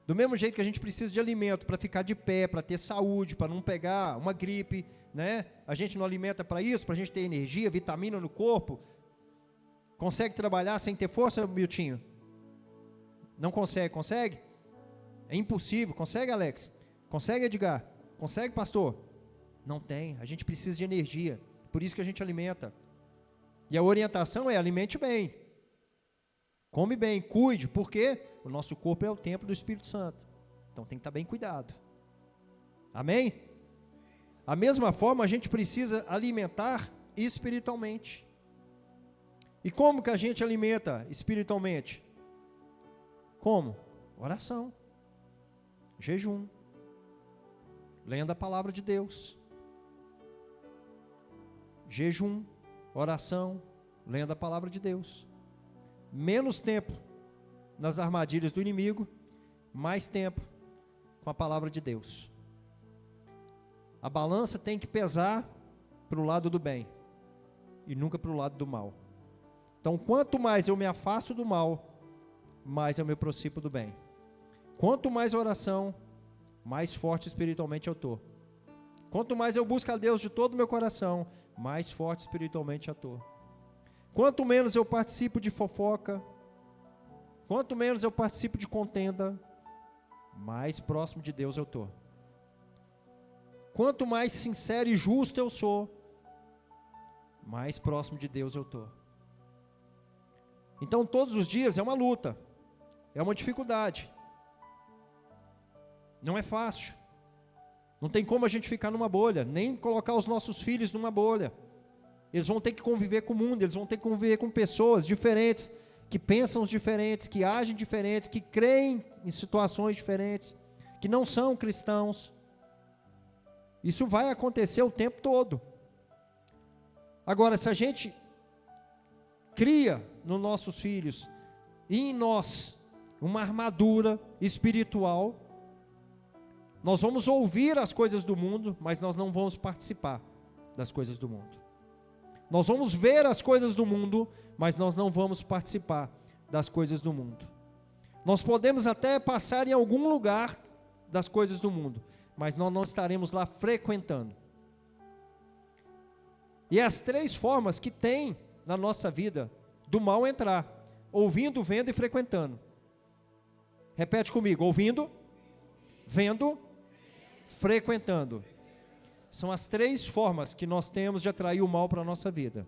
Do mesmo jeito que a gente precisa de alimento para ficar de pé, para ter saúde, para não pegar uma gripe, né? A gente não alimenta para isso, para a gente ter energia, vitamina no corpo. Consegue trabalhar sem ter força, Miltinho? Não consegue, consegue? É impossível. Consegue, Alex? Consegue, Edgar? Consegue, pastor? Não tem. A gente precisa de energia. Por isso que a gente alimenta. E a orientação é: alimente bem. Come bem, cuide, porque o nosso corpo é o templo do Espírito Santo. Então tem que estar bem cuidado. Amém? A mesma forma, a gente precisa alimentar espiritualmente. E como que a gente alimenta espiritualmente? Como? Oração, jejum, lendo a palavra de Deus. Jejum, oração, lendo a palavra de Deus. Menos tempo nas armadilhas do inimigo, mais tempo com a palavra de Deus. A balança tem que pesar para o lado do bem e nunca para o lado do mal. Então, quanto mais eu me afasto do mal, mais eu me aproximo do bem. Quanto mais oração, mais forte espiritualmente eu estou. Quanto mais eu busco a Deus de todo o meu coração, mais forte espiritualmente eu estou. Quanto menos eu participo de fofoca, quanto menos eu participo de contenda, mais próximo de Deus eu estou. Quanto mais sincero e justo eu sou, mais próximo de Deus eu estou. Então todos os dias é uma luta. É uma dificuldade. Não é fácil. Não tem como a gente ficar numa bolha, nem colocar os nossos filhos numa bolha. Eles vão ter que conviver com o mundo, eles vão ter que conviver com pessoas diferentes, que pensam diferentes, que agem diferentes, que creem em situações diferentes, que não são cristãos. Isso vai acontecer o tempo todo. Agora, se a gente cria nos nossos filhos e em nós uma armadura espiritual, nós vamos ouvir as coisas do mundo, mas nós não vamos participar das coisas do mundo. Nós vamos ver as coisas do mundo, mas nós não vamos participar das coisas do mundo. Nós podemos até passar em algum lugar das coisas do mundo, mas nós não estaremos lá frequentando. E as 3 formas que tem na nossa vida do mal entrar: ouvindo, vendo e frequentando. Repete comigo: ouvindo, vendo, frequentando. São as 3 formas que nós temos de atrair o mal para a nossa vida: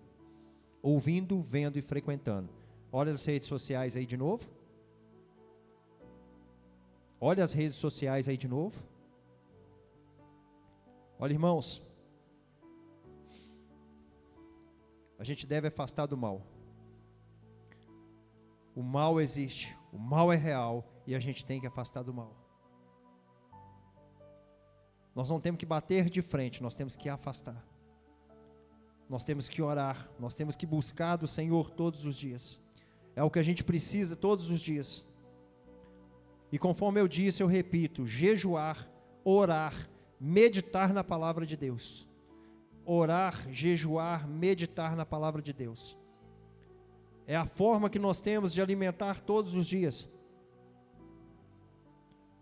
ouvindo, vendo e frequentando. Olha as redes sociais aí de novo. Olha as redes sociais aí de novo. Olha, irmãos, a gente deve afastar do mal. O mal existe, o mal é real e a gente tem que afastar do mal. Nós não temos que bater de frente, nós temos que afastar. Nós temos que orar, nós temos que buscar do Senhor todos os dias. É o que a gente precisa todos os dias. E conforme eu disse, eu repito: jejuar, orar, meditar na palavra de Deus. Orar, jejuar, meditar na palavra de Deus. É a forma que nós temos de alimentar todos os dias.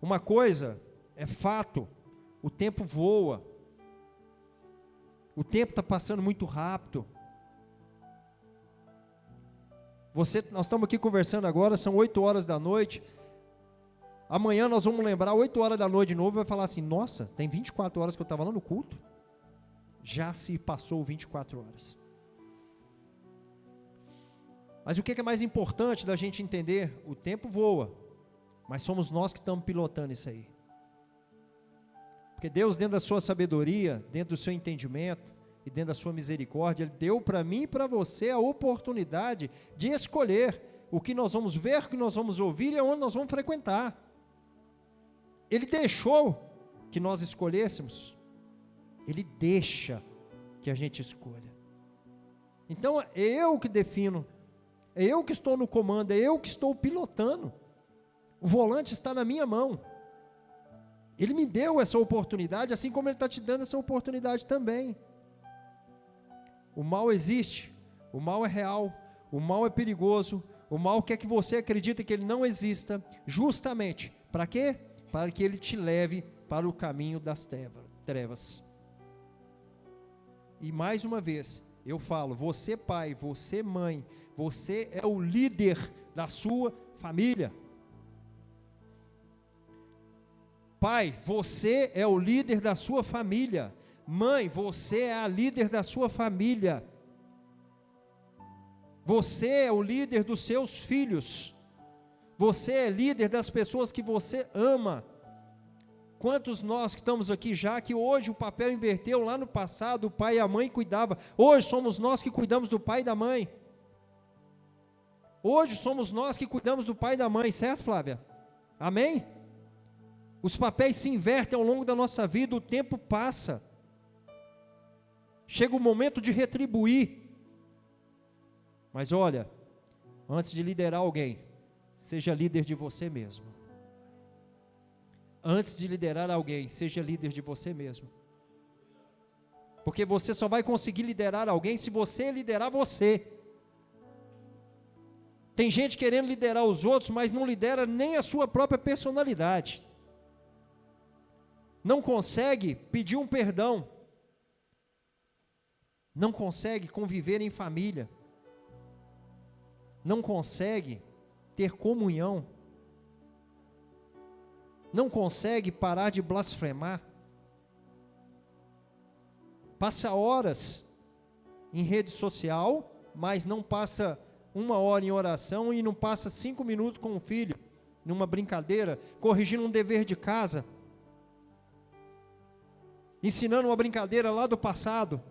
Uma coisa é fato: o tempo voa. O tempo está passando muito rápido. Nós estamos aqui conversando agora, são 8 horas da noite. Amanhã nós vamos lembrar, 8 horas da noite de novo, e vai falar assim: nossa, tem 24 horas que eu estava lá no culto? Já se passou 24 horas. Mas o que é mais importante da gente entender? O tempo voa, mas somos nós que estamos pilotando isso aí. Porque Deus, dentro da sua sabedoria, dentro do seu entendimento e dentro da sua misericórdia, Ele deu para mim e para você a oportunidade de escolher o que nós vamos ver, o que nós vamos ouvir e onde nós vamos frequentar. Ele deixou que nós escolhêssemos. Ele deixa que a gente escolha. Então é eu que defino, é eu que estou no comando, é eu que estou pilotando. O volante está na minha mão. Ele me deu essa oportunidade, assim como Ele está te dando essa oportunidade também. O mal existe, o mal é real, o mal é perigoso, o mal quer que você acredite que ele não exista, justamente, para quê? Para que ele te leve para o caminho das trevas. E mais uma vez, eu falo: você pai, você mãe, você é o líder da sua família. Pai, você é o líder da sua família. Mãe, você é a líder da sua família. Você é o líder dos seus filhos. Você é líder das pessoas que você ama. Quantos nós que estamos aqui já, que hoje o papel inverteu? Lá no passado o pai e a mãe cuidavam. Hoje somos nós que cuidamos do pai e da mãe. Hoje somos nós que cuidamos do pai e da mãe, certo, Flávia? Amém? Os papéis se invertem ao longo da nossa vida, o tempo passa. Chega o momento de retribuir. Mas olha, antes de liderar alguém, seja líder de você mesmo. Antes de liderar alguém, seja líder de você mesmo. Porque você só vai conseguir liderar alguém se você liderar você. Tem gente querendo liderar os outros, mas não lidera nem a sua própria personalidade. Não consegue pedir um perdão. Não consegue conviver em família. Não consegue ter comunhão. Não consegue parar de blasfemar. Passa horas em rede social, mas não passa 1 hora em oração e não passa 5 minutos com o filho, numa brincadeira, corrigindo um dever de casa, ensinando uma brincadeira lá do passado,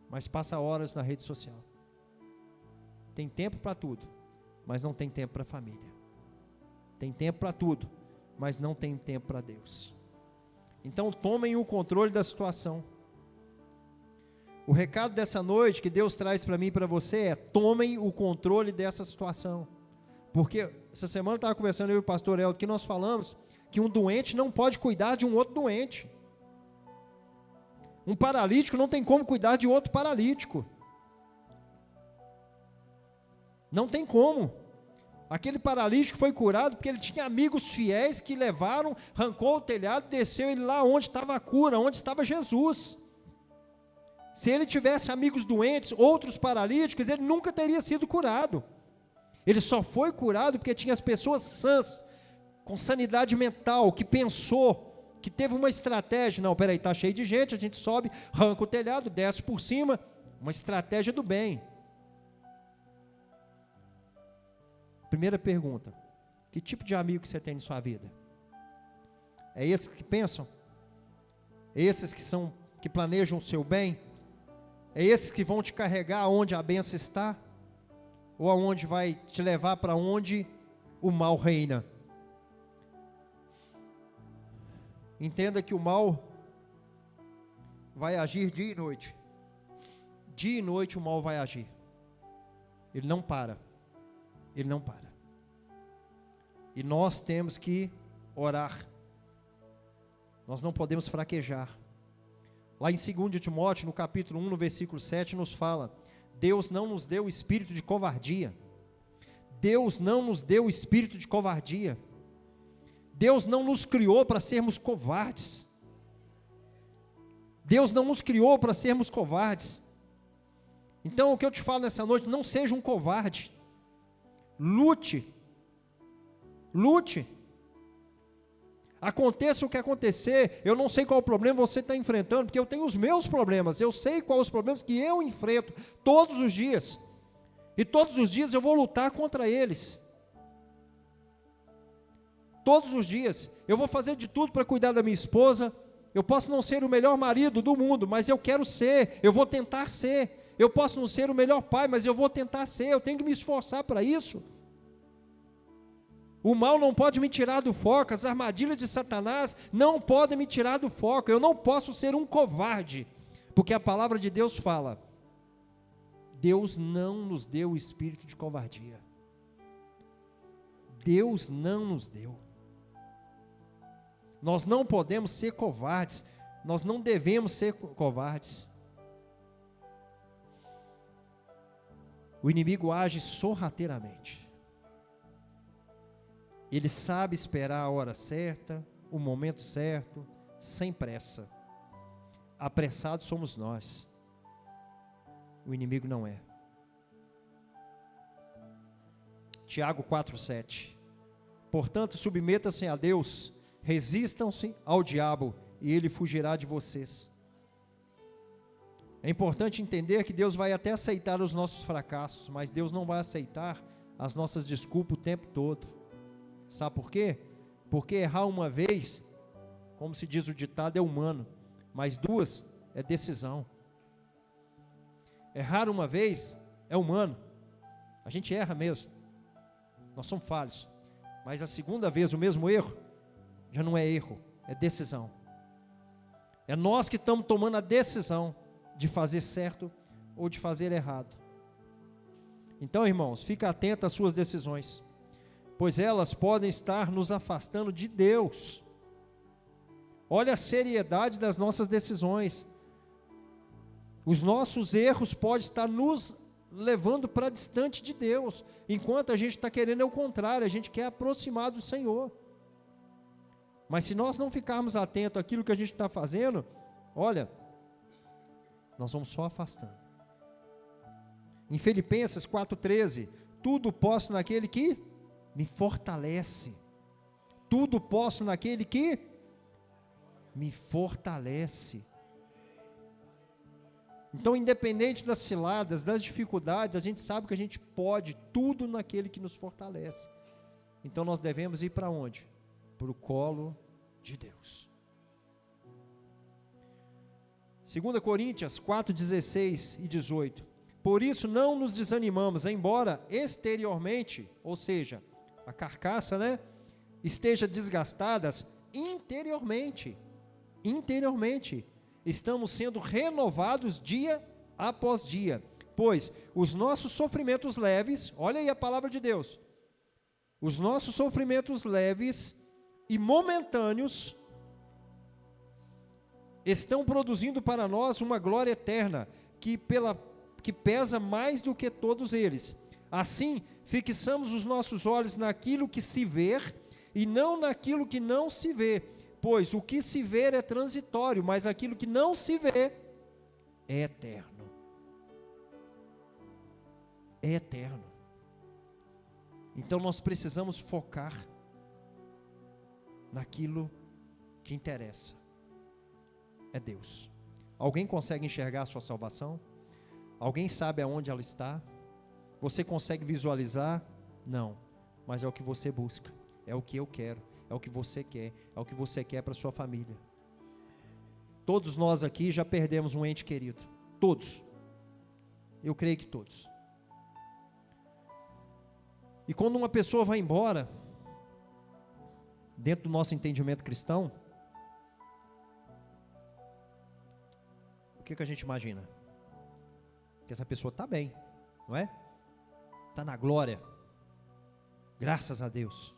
mas passa horas na rede social. Tem tempo para tudo, mas não tem tempo para a família. Tem tempo para tudo, mas não tem tempo para Deus. Então tomem o controle da situação. O recado dessa noite que Deus traz para mim e para você é: tomem o controle dessa situação. Porque essa semana eu estava conversando eu e o pastor Eldo, que nós falamos que um doente não pode cuidar de um outro doente. Um paralítico não tem como cuidar de outro paralítico. Não tem como. Aquele paralítico foi curado porque ele tinha amigos fiéis que levaram, arrancou o telhado, desceu ele lá onde estava a cura, onde estava Jesus. Se ele tivesse amigos doentes, outros paralíticos, ele nunca teria sido curado. Ele só foi curado porque tinha as pessoas sãs, com sanidade mental, que pensou, que teve uma estratégia. Não, peraí, está cheio de gente, a gente sobe, arranca o telhado, desce por cima, uma estratégia do bem. Primeira pergunta: que tipo de amigo que você tem em sua vida? É esses que pensam? É esses que planejam o seu bem? É esses que vão te carregar aonde a bênção está? Ou aonde vai te levar para onde o mal reina? Entenda que o mal vai agir dia e noite. Dia e noite o mal vai agir. Ele não para. Ele não para. E nós temos que orar. Nós não podemos fraquejar. Lá em 2 Timóteo, no capítulo 1, no versículo 7, nos fala: Deus não nos deu o espírito de covardia. Deus não nos deu o espírito de covardia. Deus não nos criou para sermos covardes. Deus não nos criou para sermos covardes. Então o que eu te falo nessa noite: não seja um covarde. Lute. Lute. Aconteça o que acontecer, eu não sei qual o problema você está enfrentando, porque eu tenho os meus problemas, eu sei quais os problemas que eu enfrento todos os dias, e todos os dias eu vou lutar contra eles. Todos os dias, eu vou fazer de tudo para cuidar da minha esposa. Eu posso não ser o melhor marido do mundo, mas eu quero ser, eu vou tentar ser. Eu posso não ser o melhor pai, mas eu vou tentar ser, eu tenho que me esforçar para isso. O mal não pode me tirar do foco, as armadilhas de Satanás não podem me tirar do foco. Eu não posso ser um covarde, porque a palavra de Deus fala: Deus não nos deu o espírito de covardia. Deus não nos deu. Nós não podemos ser covardes, nós não devemos ser covardes. O inimigo age sorrateiramente. Ele sabe esperar a hora certa, o momento certo, sem pressa. Apressados somos nós. O inimigo não é. Tiago 4:7. Portanto, submetam-se a Deus, resistam-se ao diabo, e ele fugirá de vocês. É importante entender que Deus vai até aceitar os nossos fracassos, mas Deus não vai aceitar as nossas desculpas o tempo todo. Sabe por quê? Porque errar uma vez, como se diz o ditado, é humano, mas duas é decisão. Errar uma vez é humano, a gente erra mesmo, nós somos falhos, mas a segunda vez o mesmo erro, já não é erro, é decisão. É nós que estamos tomando a decisão de fazer certo ou de fazer errado. Então, irmãos, fica atento às suas decisões, pois elas podem estar nos afastando de Deus. Olha a seriedade das nossas decisões. Os nossos erros podem estar nos levando para distante de Deus, enquanto a gente está querendo é o contrário, a gente quer aproximar do Senhor. Mas se nós não ficarmos atentos àquilo que a gente está fazendo, olha, nós vamos só afastando. Em Filipenses 4:13, tudo posso naquele que me fortalece. Tudo posso naquele que me fortalece. Então, independente das ciladas, das dificuldades, a gente sabe que a gente pode tudo naquele que nos fortalece. Então, nós devemos ir para onde? Para o colo de Deus. 2 Coríntios 4, 16 e 18. Por isso não nos desanimamos, embora exteriormente, ou seja, a carcaça, esteja desgastada, interiormente, estamos sendo renovados dia após dia, pois os nossos sofrimentos leves, olha aí a palavra de Deus, os nossos sofrimentos leves e momentâneos estão produzindo para nós uma glória eterna, que pesa mais do que todos eles. Assim, fixamos os nossos olhos naquilo que se vê, e não naquilo que não se vê, pois o que se vê é transitório, mas aquilo que não se vê é eterno. É eterno. Então nós precisamos focar naquilo que interessa. É Deus. Alguém consegue enxergar a sua salvação? Alguém sabe aonde ela está? Você consegue visualizar? Não, mas é o que você busca, é o que eu quero, é o que você quer, é o que você quer para a sua família. Todos nós aqui já perdemos um ente querido, todos, eu creio que todos. E quando uma pessoa vai embora, dentro do nosso entendimento cristão, o que a gente imagina? Que essa pessoa está bem, não é? Está na glória, graças a Deus.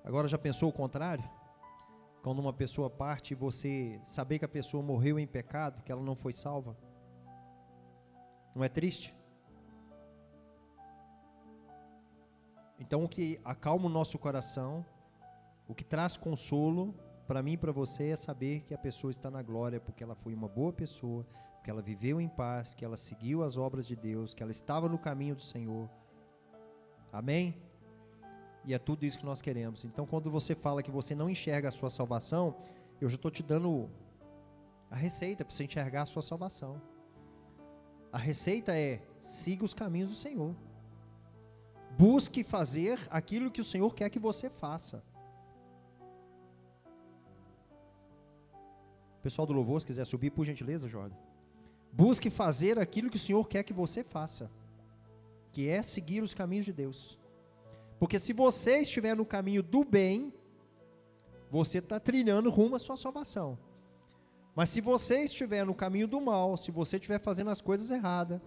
Agora já pensou o contrário? Quando uma pessoa parte e você saber que a pessoa morreu em pecado, que ela não foi salva, não é triste? Então o que acalma o nosso coração, o que traz consolo para mim e para você é saber que a pessoa está na glória, porque ela foi uma boa pessoa, que ela viveu em paz, que ela seguiu as obras de Deus, que ela estava no caminho do Senhor. Amém? E é tudo isso que nós queremos. Então, quando você fala que você não enxerga a sua salvação, eu já estou te dando a receita para você enxergar a sua salvação. A receita é: siga os caminhos do Senhor. Busque fazer aquilo que o Senhor quer que você faça. Pessoal do louvor, se quiser subir, por gentileza, Jordan. Busque fazer aquilo que o Senhor quer que você faça, que é seguir os caminhos de Deus. Porque se você estiver no caminho do bem, você está trilhando rumo à sua salvação. Mas se você estiver no caminho do mal, se você estiver fazendo as coisas erradas,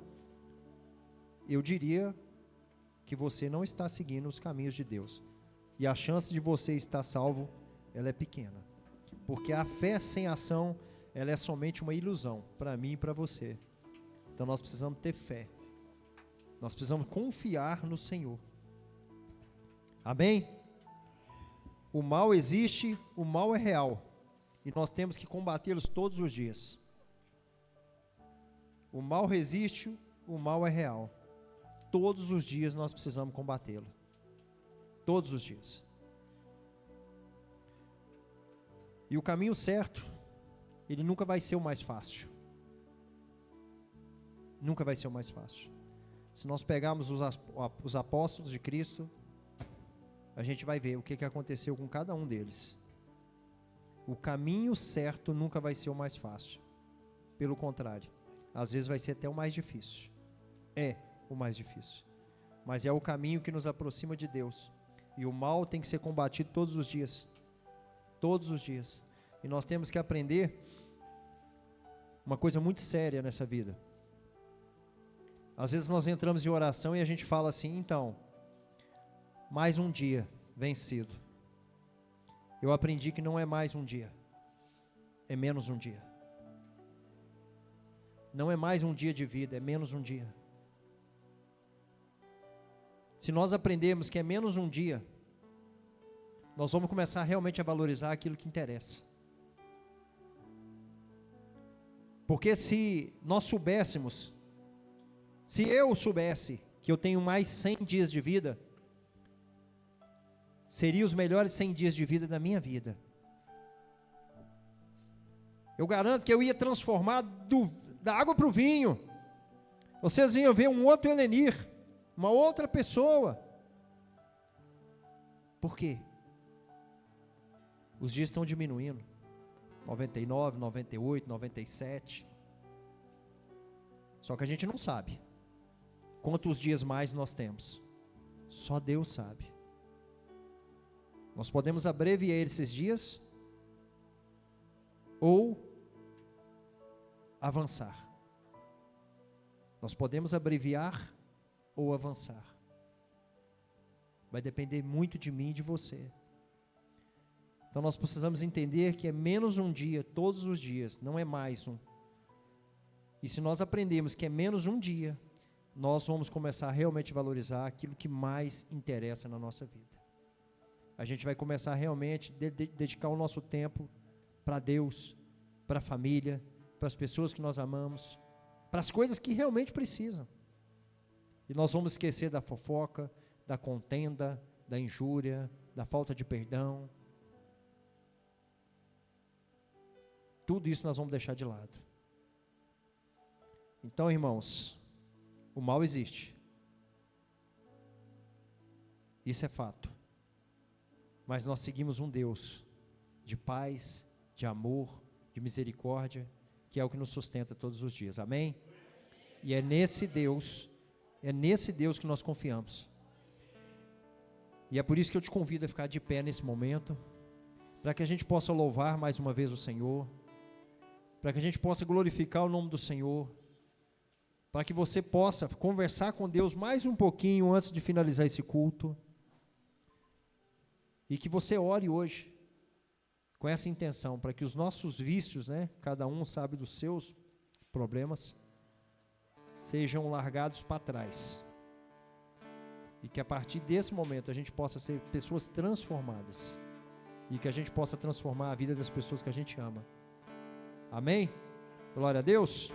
eu diria que você não está seguindo os caminhos de Deus. E a chance de você estar salvo, ela é pequena. Porque a fé sem ação, ela é somente uma ilusão, para mim e para você. Então nós precisamos ter fé. Nós precisamos confiar no Senhor. Amém? O mal existe, o mal é real. E nós temos que combatê-los todos os dias. O mal resiste, o mal é real. Todos os dias nós precisamos combatê-lo. Todos os dias. E o caminho certo, ele nunca vai ser o mais fácil. Nunca vai ser o mais fácil. Se nós pegarmos os apóstolos de Cristo, a gente vai ver o que aconteceu com cada um deles. O caminho certo nunca vai ser o mais fácil. Pelo contrário, às vezes vai ser até o mais difícil. É o mais difícil. Mas é o caminho que nos aproxima de Deus. E o mal tem que ser combatido todos os dias. Todos os dias. E nós temos que aprender uma coisa muito séria nessa vida. Às vezes nós entramos em oração e a gente fala assim: então, mais um dia vencido. Eu aprendi que não é mais um dia, é menos um dia. Não é mais um dia de vida, é menos um dia. Se nós aprendermos que é menos um dia, nós vamos começar realmente a valorizar aquilo que interessa. Porque se nós soubéssemos, se eu soubesse que eu tenho mais 100 dias de vida, seriam os melhores 100 dias de vida da minha vida. Eu garanto que eu ia transformar da água para o vinho. Vocês iam ver um outro Helenir, uma outra pessoa. Por quê? Os dias estão diminuindo. 99, 98, 97. Só que a gente não sabe quantos dias mais nós temos. Só Deus sabe. Nós podemos abreviar esses dias ou avançar. Nós podemos abreviar ou avançar. Vai depender muito de mim e de você. Então nós precisamos entender que é menos um dia, todos os dias, não é mais um. E se nós aprendermos que é menos um dia, nós vamos começar a realmente valorizar aquilo que mais interessa na nossa vida. A gente vai começar a realmente dedicar o nosso tempo para Deus, para a família, para as pessoas que nós amamos, para as coisas que realmente precisam. E nós vamos esquecer da fofoca, da contenda, da injúria, da falta de perdão. Tudo isso nós vamos deixar de lado. Então, irmãos, o mal existe. Isso é fato. Mas nós seguimos um Deus de paz, de amor, de misericórdia, que é o que nos sustenta todos os dias. Amém? E é nesse Deus que nós confiamos. E é por isso que eu te convido a ficar de pé nesse momento, para que a gente possa louvar mais uma vez o Senhor, para que a gente possa glorificar o nome do Senhor, para que você possa conversar com Deus mais um pouquinho antes de finalizar esse culto, e que você ore hoje, com essa intenção, para que os nossos vícios, cada um sabe dos seus problemas, sejam largados para trás, e que a partir desse momento a gente possa ser pessoas transformadas, e que a gente possa transformar a vida das pessoas que a gente ama. Amém? Glória a Deus.